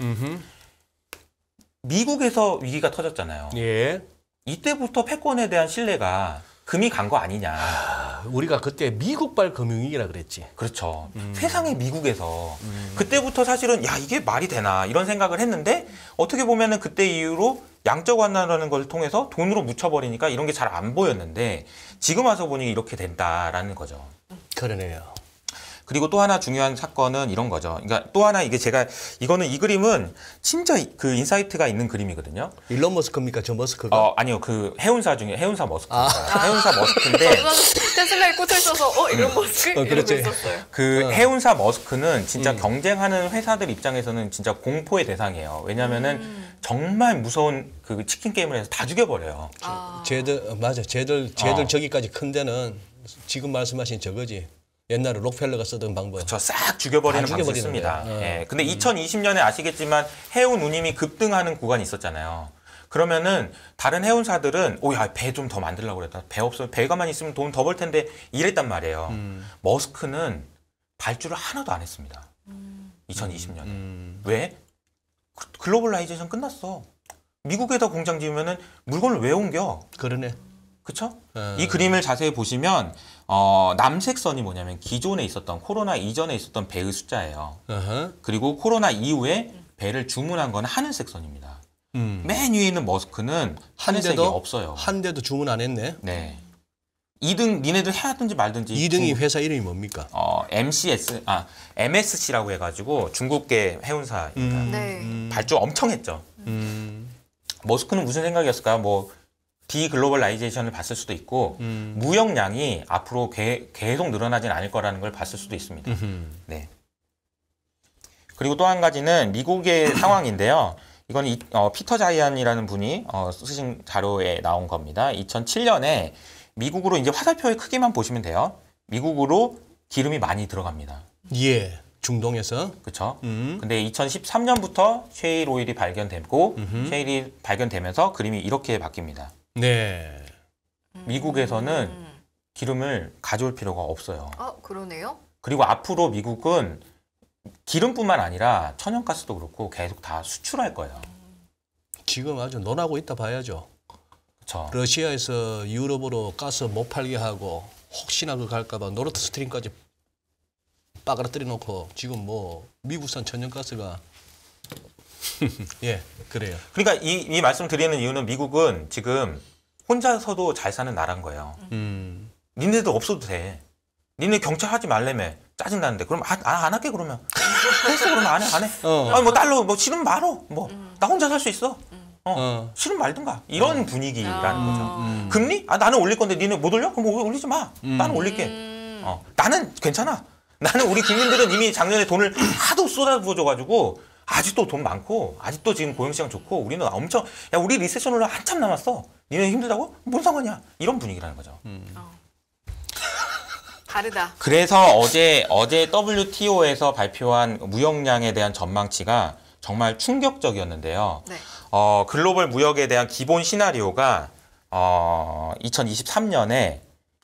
미국에서 위기가 터졌잖아요. 예. 이때부터 패권에 대한 신뢰가 금이 간 거 아니냐. 우리가 그때 미국발 금융위기라 그랬지. 그렇죠. 세상의 미국에서 그때부터 사실은 이게 말이 되나 이런 생각을 했는데 어떻게 보면은 그때 이후로 양적 완화라는 걸 통해서 돈으로 묻혀버리니까 이런 게 잘 안 보였는데 지금 와서 보니 이렇게 된다라는 거죠. 그러네요. 그리고 또 하나 중요한 사건은 이런 거죠. 그러니까 또 하나 이거는 이 그림은 진짜 그 인사이트가 있는 그림이거든요. 일론 머스크입니까? 저 머스크가? 아니요. 그 해운사 중에 해운사 머스크. 해운사 머스크인데 테슬라에 꽂혀 있어서 이런 머스크 이러고 그렇지. 있었어요. 그 해운사 머스크는 진짜 경쟁하는 회사들 입장에서는 진짜 공포의 대상이에요. 왜냐면은 정말 무서운 그 치킨 게임을 해서 다 죽여버려요. 쟤들 저기까지 큰 데는 지금 말씀하신 저거지. 옛날에 록펠러가 쓰던 방법. 싹 죽여버리는 방법을 씁니다. 예. 근데 2020년에 아시겠지만 해운 운임이 급등하는 구간이 있었잖아요. 그러면은 다른 해운사들은 배 좀 더 만들려고 그랬다. 배 없어. 배가만 있으면 돈 더 벌 텐데 이랬단 말이에요. 머스크는 발주를 하나도 안 했습니다. 2020년에. 왜? 글로벌라이제이션 끝났어. 미국에다 공장 지으면은 물건을 왜 옮겨? 그러네. 그쵸? 이 그림을 자세히 보시면 남색 선이 뭐냐면 기존에 있었던 코로나 이전에 있었던 배의 숫자예요. 그리고 코로나 이후에 배를 주문한 건 하늘색 선입니다. 맨 위에 있는 머스크는 하늘색이 없어요. 한 대도 주문 안 했네. 네. 2등 니네들 해야든지 말든지. 2등이 회사 이름이 뭡니까? MSC라고 해가지고 중국계 해운사입니다. 네. 발주 엄청 했죠. 머스크는 무슨 생각이었을까요? 디글로벌라이제이션을 봤을 수도 있고 무역량이 앞으로 계속 늘어나진 않을 거라는 걸 봤을 수도 있습니다. 네. 그리고 또 한 가지는 미국의 상황인데요. 이건 피터 자이안이라는 분이 쓰신 자료에 나온 겁니다. 2007년에 미국으로 이제 화살표의 크기만 보시면 돼요. 미국으로 기름이 많이 들어갑니다. 예, 중동에서. 그렇죠. 근데 2013년부터 셰일 오일이 발견되고 셰일이 발견되면서 그림이 이렇게 바뀝니다. 네. 미국에서는 기름을 가져올 필요가 없어요. 그러네요. 그리고 앞으로 미국은 기름뿐만 아니라 천연가스도 그렇고 계속 다 수출할 거예요. 지금 아주 논하고 있다 봐야죠. 그렇죠. 러시아에서 유럽으로 가스 못 팔게 하고 혹시나 그 갈까봐 노르트 스트림까지 빠그라뜨려 놓고 지금 뭐 미국산 천연가스가 예 그래요. 그러니까 이 말씀 드리는 이유는 미국은 지금 혼자서도 잘 사는 나라인 거예요. 니네들 없어도 돼. 니네 경찰 하지 말래며 짜증나는데 그럼 안 할게 그러면 했어 그러면 안 해. 아니 뭐 달러 뭐 싫으면 말어. 뭐 나 혼자 살 수 있어. 싫으면 말든가. 이런 분위기라는 거죠. 금리? 나는 올릴 건데 니네 못 올려? 그럼 올리지 마. 나는 올릴게. 나는 괜찮아. 나는 우리 국민들은 이미 작년에 돈을 하도 쏟아부어줘가지고 아직도 돈 많고 아직도 지금 고용시장 좋고 우리는 엄청 야 우리 리세션으로 한참 남았어. 니네 힘들다고? 뭔 상관이야. 이런 분위기라는 거죠. 다르다. 그래서 어제 WTO에서 발표한 무역량에 대한 전망치가 정말 충격적이었는데요. 네. 글로벌 무역에 대한 기본 시나리오가 2023년에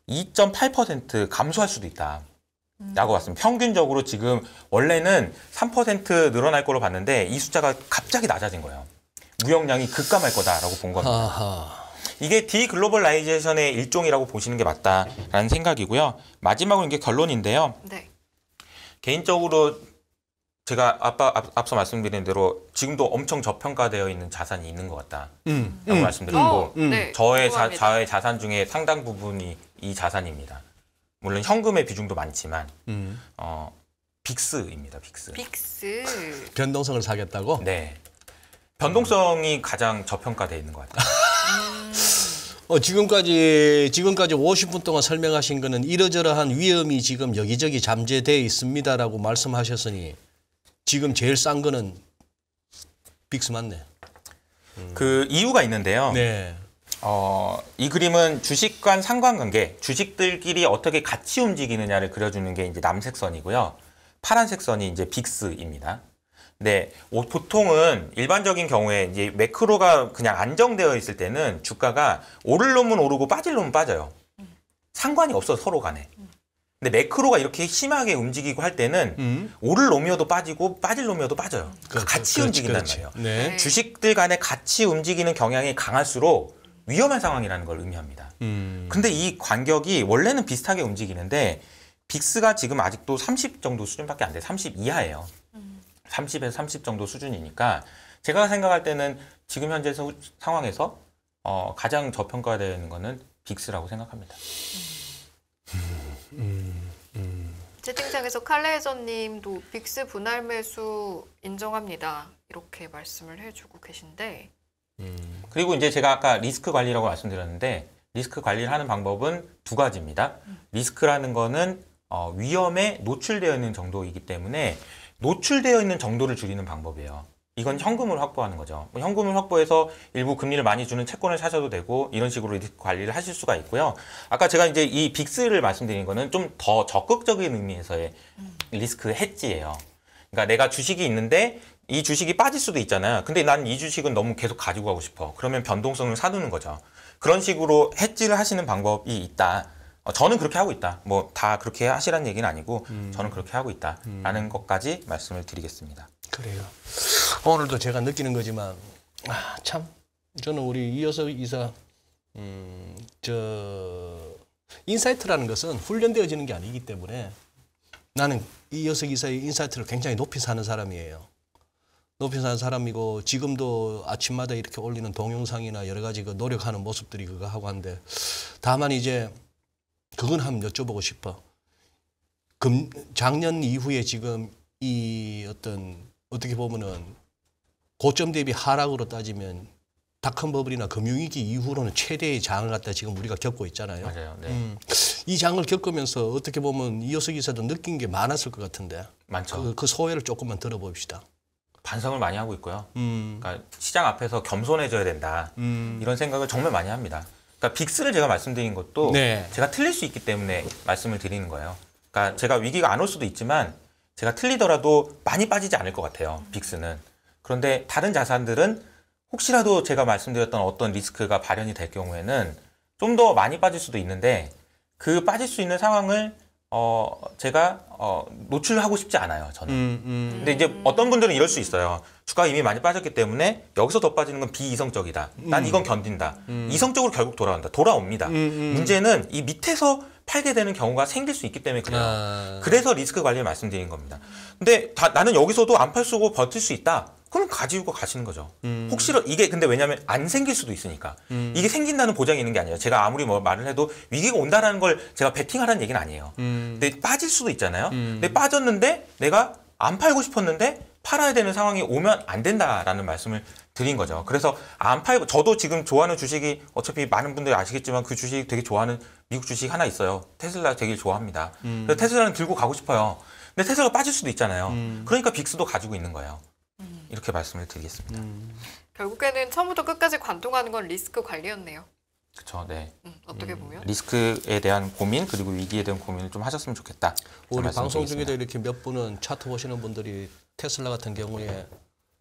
2.8% 감소할 수도 있다. 라고 봤습니다. 평균적으로 지금 원래는 3% 늘어날 거로 봤는데 이 숫자가 갑자기 낮아진 거예요. 무역량이 급감할 거다라고 본 겁니다. 아하. 이게 디글로벌라이제이션의 일종이라고 보시는 게 맞다라는 생각이고요. 마지막으로 이게 결론인데요. 네. 개인적으로 제가 앞서 말씀드린 대로 지금도 엄청 저평가되어 있는 자산이 있는 것 같다라고 말씀드렸고 네. 저의 궁금합니다. 자산 중에 상당 부분이 이 자산입니다. 물론 현금의 비중도 많지만 빅스입니다. 빅스. 변동성을 사겠다고? 네. 변동성이 가장 저평가되어 있는 것 같아요. 지금까지 50분 동안 설명하신 거는 이러저러한 위험이 지금 여기저기 잠재되어 있습니다라고 말씀하셨으니 지금 제일 싼 거는 빅스 맞네. 그 이유가 있는데요. 네. 이 그림은 주식 간 상관관계, 주식들끼리 어떻게 같이 움직이느냐를 그려주는 게 이제 남색 선이고요. 파란색 선이 이제 빅스입니다. 네, 보통은 일반적인 경우에 이제 매크로가 그냥 안정되어 있을 때는 주가가 오를 놈은 오르고 빠질 놈은 빠져요. 상관이 없어 서로 간에. 근데 매크로가 이렇게 심하게 움직이고 할 때는 오를 놈이어도 빠지고 빠질 놈이어도 빠져요. 같이 움직인단 말이에요. 네. 주식들 간에 같이 움직이는 경향이 강할수록 위험한 상황이라는 걸 의미합니다. 근데 이 간격이 원래는 비슷하게 움직이는데 빅스가 지금 아직도 30 정도 수준밖에 안 돼. 30 이하예요. 30에서 30 정도 수준이니까 제가 생각할 때는 지금 현재 상황에서 가장 저평가되는 거는 빅스라고 생각합니다. 채팅창에서 칼레이저님도 빅스 분할 매수 인정합니다. 이렇게 말씀을 해주고 계신데 그리고 이제 제가 아까 리스크 관리라고 말씀드렸는데 리스크 관리를 하는 방법은 두 가지입니다. 리스크라는 거는 위험에 노출되어 있는 정도이기 때문에 노출되어 있는 정도를 줄이는 방법이에요. 이건 현금을 확보하는 거죠. 현금을 확보해서 일부 금리를 많이 주는 채권을 사셔도 되고 이런 식으로 리스크 관리를 하실 수가 있고요. 아까 제가 이제 이 빅스를 말씀드린 거는 좀 더 적극적인 의미에서의 리스크 헤지예요. 그러니까 내가 주식이 있는데 이 주식이 빠질 수도 있잖아요. 근데 난 이 주식은 너무 계속 가지고 가고 싶어. 그러면 변동성을 사두는 거죠. 그런 식으로 헤지를 하시는 방법이 있다. 저는 그렇게 하고 있다. 뭐 다 그렇게 하시라는 얘기는 아니고 저는 그렇게 하고 있다라는 것까지 말씀을 드리겠습니다. 그래요. 오늘도 제가 느끼는 거지만 참 저는 우리 이효석 이사 인사이트라는 것은 훈련되어지는 게 아니기 때문에 나는 이효석 이사의 인사이트를 굉장히 높이 사는 사람이에요. 높이 사는 사람이고 지금도 아침마다 이렇게 올리는 동영상이나 여러 가지 그 노력하는 모습들이 그거 하고 한데 다만 이제 그건 한번 여쭤보고 싶어. 작년 이후에 지금 이 어떻게 보면은 고점 대비 하락으로 따지면 닷컴 버블이나 금융위기 이후로는 최대의 장을 갖다 지금 우리가 겪고 있잖아요. 맞아요. 네. 이 장을 겪으면서 어떻게 보면 이효석 이사도 느낀 게 많았을 것 같은데 많죠. 그 소회를 조금만 들어봅시다. 반성을 많이 하고 있고요. 그러니까 시장 앞에서 겸손해져야 된다. 이런 생각을 정말 많이 합니다. 그러니까 빅스를 제가 말씀드린 것도 네. 제가 틀릴 수 있기 때문에 말씀을 드리는 거예요. 그러니까 제가 위기가 안 올 수도 있지만 제가 틀리더라도 많이 빠지지 않을 것 같아요. 빅스는. 그런데 다른 자산들은 혹시라도 제가 말씀드렸던 어떤 리스크가 발현이 될 경우에는 좀 더 많이 빠질 수도 있는데 그 빠질 수 있는 상황을 제가 노출하고 싶지 않아요. 저는. 근데 이제 어떤 분들은 이럴 수 있어요. 주가가 이미 많이 빠졌기 때문에 여기서 더 빠지는 건 비이성적이다. 난 이건 견딘다. 이성적으로 결국 돌아옵니다. 문제는 이 밑에서 팔게 되는 경우가 생길 수 있기 때문에 그래요. 그래서 리스크 관리를 말씀드린 겁니다. 근데 나는 여기서도 안 팔수고 버틸 수 있다. 그럼 가지고 가시는 거죠. 혹시라도 이게 근데 왜냐하면 안 생길 수도 있으니까. 이게 생긴다는 보장이 있는 게 아니에요. 제가 아무리 뭐 말을 해도 위기가 온다라는 걸 제가 베팅하라는 얘기는 아니에요. 근데 빠질 수도 있잖아요. 근데 빠졌는데 내가 안 팔고 싶었는데 팔아야 되는 상황이 오면 안 된다라는 말씀을 드린 거죠. 그래서 안 팔고 저도 지금 좋아하는 주식이 어차피 많은 분들이 아시겠지만 그 주식 되게 좋아하는 미국 주식 하나 있어요. 테슬라 되게 좋아합니다. 그래서 테슬라는 들고 가고 싶어요. 근데 테슬라가 빠질 수도 있잖아요. 그러니까 빅스도 가지고 있는 거예요. 이렇게 말씀을 드리겠습니다. 결국에는 처음부터 끝까지 관통하는 건 리스크 관리였네요. 그렇죠. 네. 어떻게 보면. 리스크에 대한 고민 그리고 위기에 대한 고민을 좀 하셨으면 좋겠다. 우리 방송 중에도 이렇게 몇 분은 차트 보시는 분들이 테슬라 같은 경우에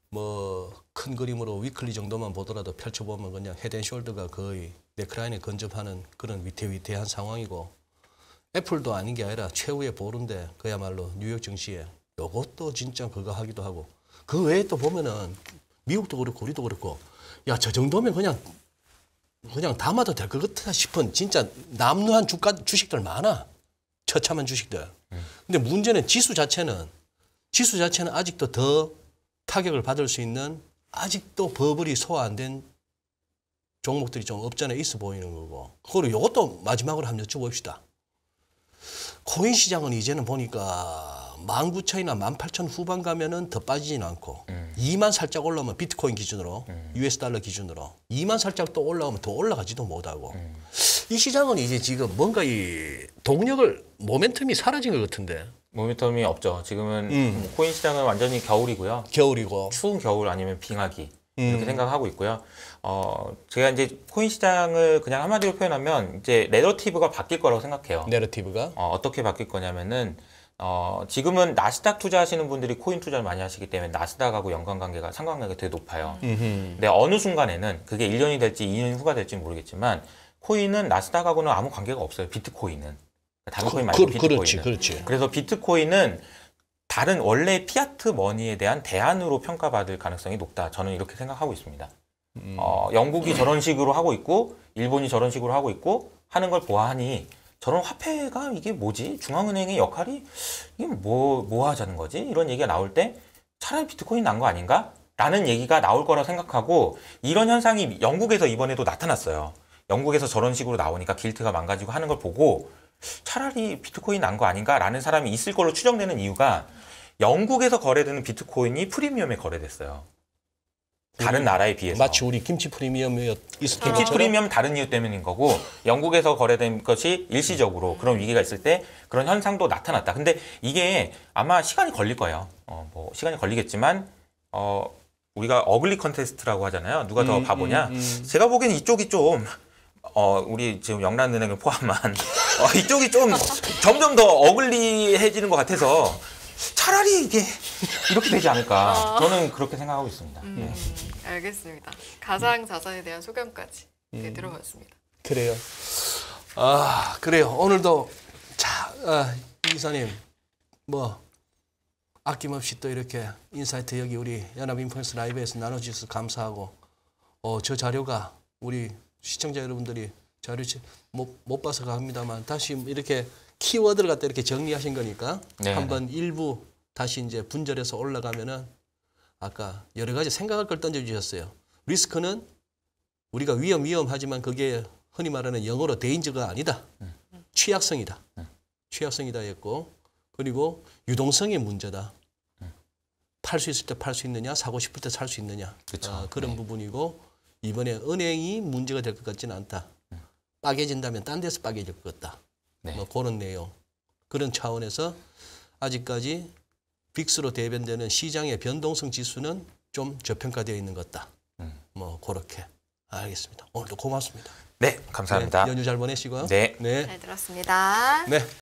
뭐 큰 그림으로 위클리 정도만 보더라도 펼쳐보면 그냥 헤드앤숄더가 거의 네크라인에 근접하는 그런 위태위태한 상황이고 애플도 아닌 게 아니라 최후의 보루인데 그야말로 뉴욕 증시에 요것도 진짜 그거 하기도 하고 그 외에 또 보면은 미국도 그렇고 우리도 그렇고 야 저 정도면 그냥 담아도 될 것 같다 싶은 진짜 남루한 주식들 많아. 처참한 주식들. 근데 문제는 지수 자체는 아직도 더 타격을 받을 수 있는 아직도 버블이 소화 안 된 종목들이 좀 없잖아 있어 보이는 거고. 그리고 이것도 마지막으로 한번 여쭤봅시다. 코인 시장은 이제는 보니까 19,000이나 18,000 후반 가면은 더 빠지진 않고 2만 살짝 올라오면 비트코인 기준으로 US 달러 기준으로 2만 살짝 또 올라오면 더 올라가지도 못하고 이 시장은 이제 지금 뭔가 이 동력을 모멘텀이 사라진 것 같은데 모멘텀이 없죠. 지금은 코인 시장은 완전히 겨울이고요. 겨울이고 추운 겨울 아니면 빙하기 이렇게 생각하고 있고요. 제가 이제 코인 시장을 그냥 한마디로 표현하면 이제 내러티브가 바뀔 거라고 생각해요. 내러티브가 어떻게 바뀔 거냐면은 지금은 나스닥 투자하시는 분들이 코인 투자를 많이 하시기 때문에 나스닥하고 상관관계가 되게 높아요. 근데 어느 순간에는 그게 1년이 될지 2년 후가 될지는 모르겠지만 코인은 나스닥하고는 아무 관계가 없어요. 비트코인은. 다른 코인 말고 비트코인은. 그렇지. 그래서 비트코인은 다른 원래 피아트 머니에 대한 대안으로 평가받을 가능성이 높다. 저는 이렇게 생각하고 있습니다. 영국이 저런 식으로 하고 있고 일본이 저런 식으로 하고 있고 하는 걸 보아하니 저런 화폐가 이게 뭐지? 중앙은행의 역할이 이게 뭐 하자는 거지? 이런 얘기가 나올 때 차라리 비트코인 난 거 아닌가? 라는 얘기가 나올 거라고 생각하고 이런 현상이 영국에서 이번에도 나타났어요. 영국에서 저런 식으로 나오니까 길트가 망가지고 하는 걸 보고 차라리 비트코인 난 거 아닌가라는 사람이 있을 걸로 추정되는 이유가 영국에서 거래되는 비트코인이 프리미엄에 거래됐어요. 다른 나라에 비해서. 마치 우리 김치 프리미엄이 있었던 김치 것처럼 프리미엄 다른 이유 때문인 거고 영국에서 거래된 것이 일시적으로 그런 위기가 있을 때 그런 현상도 나타났다. 근데 이게 아마 시간이 걸릴 거예요. 뭐 시간이 걸리겠지만 우리가 어글리 컨테스트라고 하잖아요. 누가 더 바보냐? 제가 보기에는 이쪽이 좀 우리 지금 영란은행을 포함한 이쪽이 좀 점점 더 어글리해지는 것 같아서 차라리 이게 이렇게 되지 않을까 저는 그렇게 생각하고 있습니다. 네. 알겠습니다. 가상 자산에 대한 소견까지 들어봤습니다. 그래요. 그래요. 오늘도 자, 이 이사님 뭐 아낌없이 또 이렇게 인사이트 여기 우리 연합인포뉴스 라이브에서 나눠주셔서 감사하고 저 자료가 우리 시청자 여러분들이 자료 못 봐서 합니다만 다시 이렇게 키워드를 갖다 이렇게 정리하신 거니까 네. 한번 일부 다시 이제 분절해서 올라가면은 아까 여러 가지 생각할 걸 던져주셨어요. 리스크는 우리가 위험하지만 그게 흔히 말하는 영어로 데인저가 아니다. 취약성이다. 취약성이다 했고 그리고 유동성의 문제다. 팔 수 있을 때 팔 수 있느냐 사고 싶을 때 살 수 있느냐 그런 부분이고 이번에 은행이 문제가 될 것 같지는 않다. 빠개진다면 딴 데서 빠개질 것 같다. 네. 뭐 그런 내용. 그런 차원에서 아직까지 빅스로 대변되는 시장의 변동성 지수는 좀 저평가되어 있는 것 같다. 뭐 그렇게 알겠습니다. 오늘도 고맙습니다. 네, 감사합니다. 네, 연휴 잘 보내시고요. 네. 네. 잘 들었습니다. 네.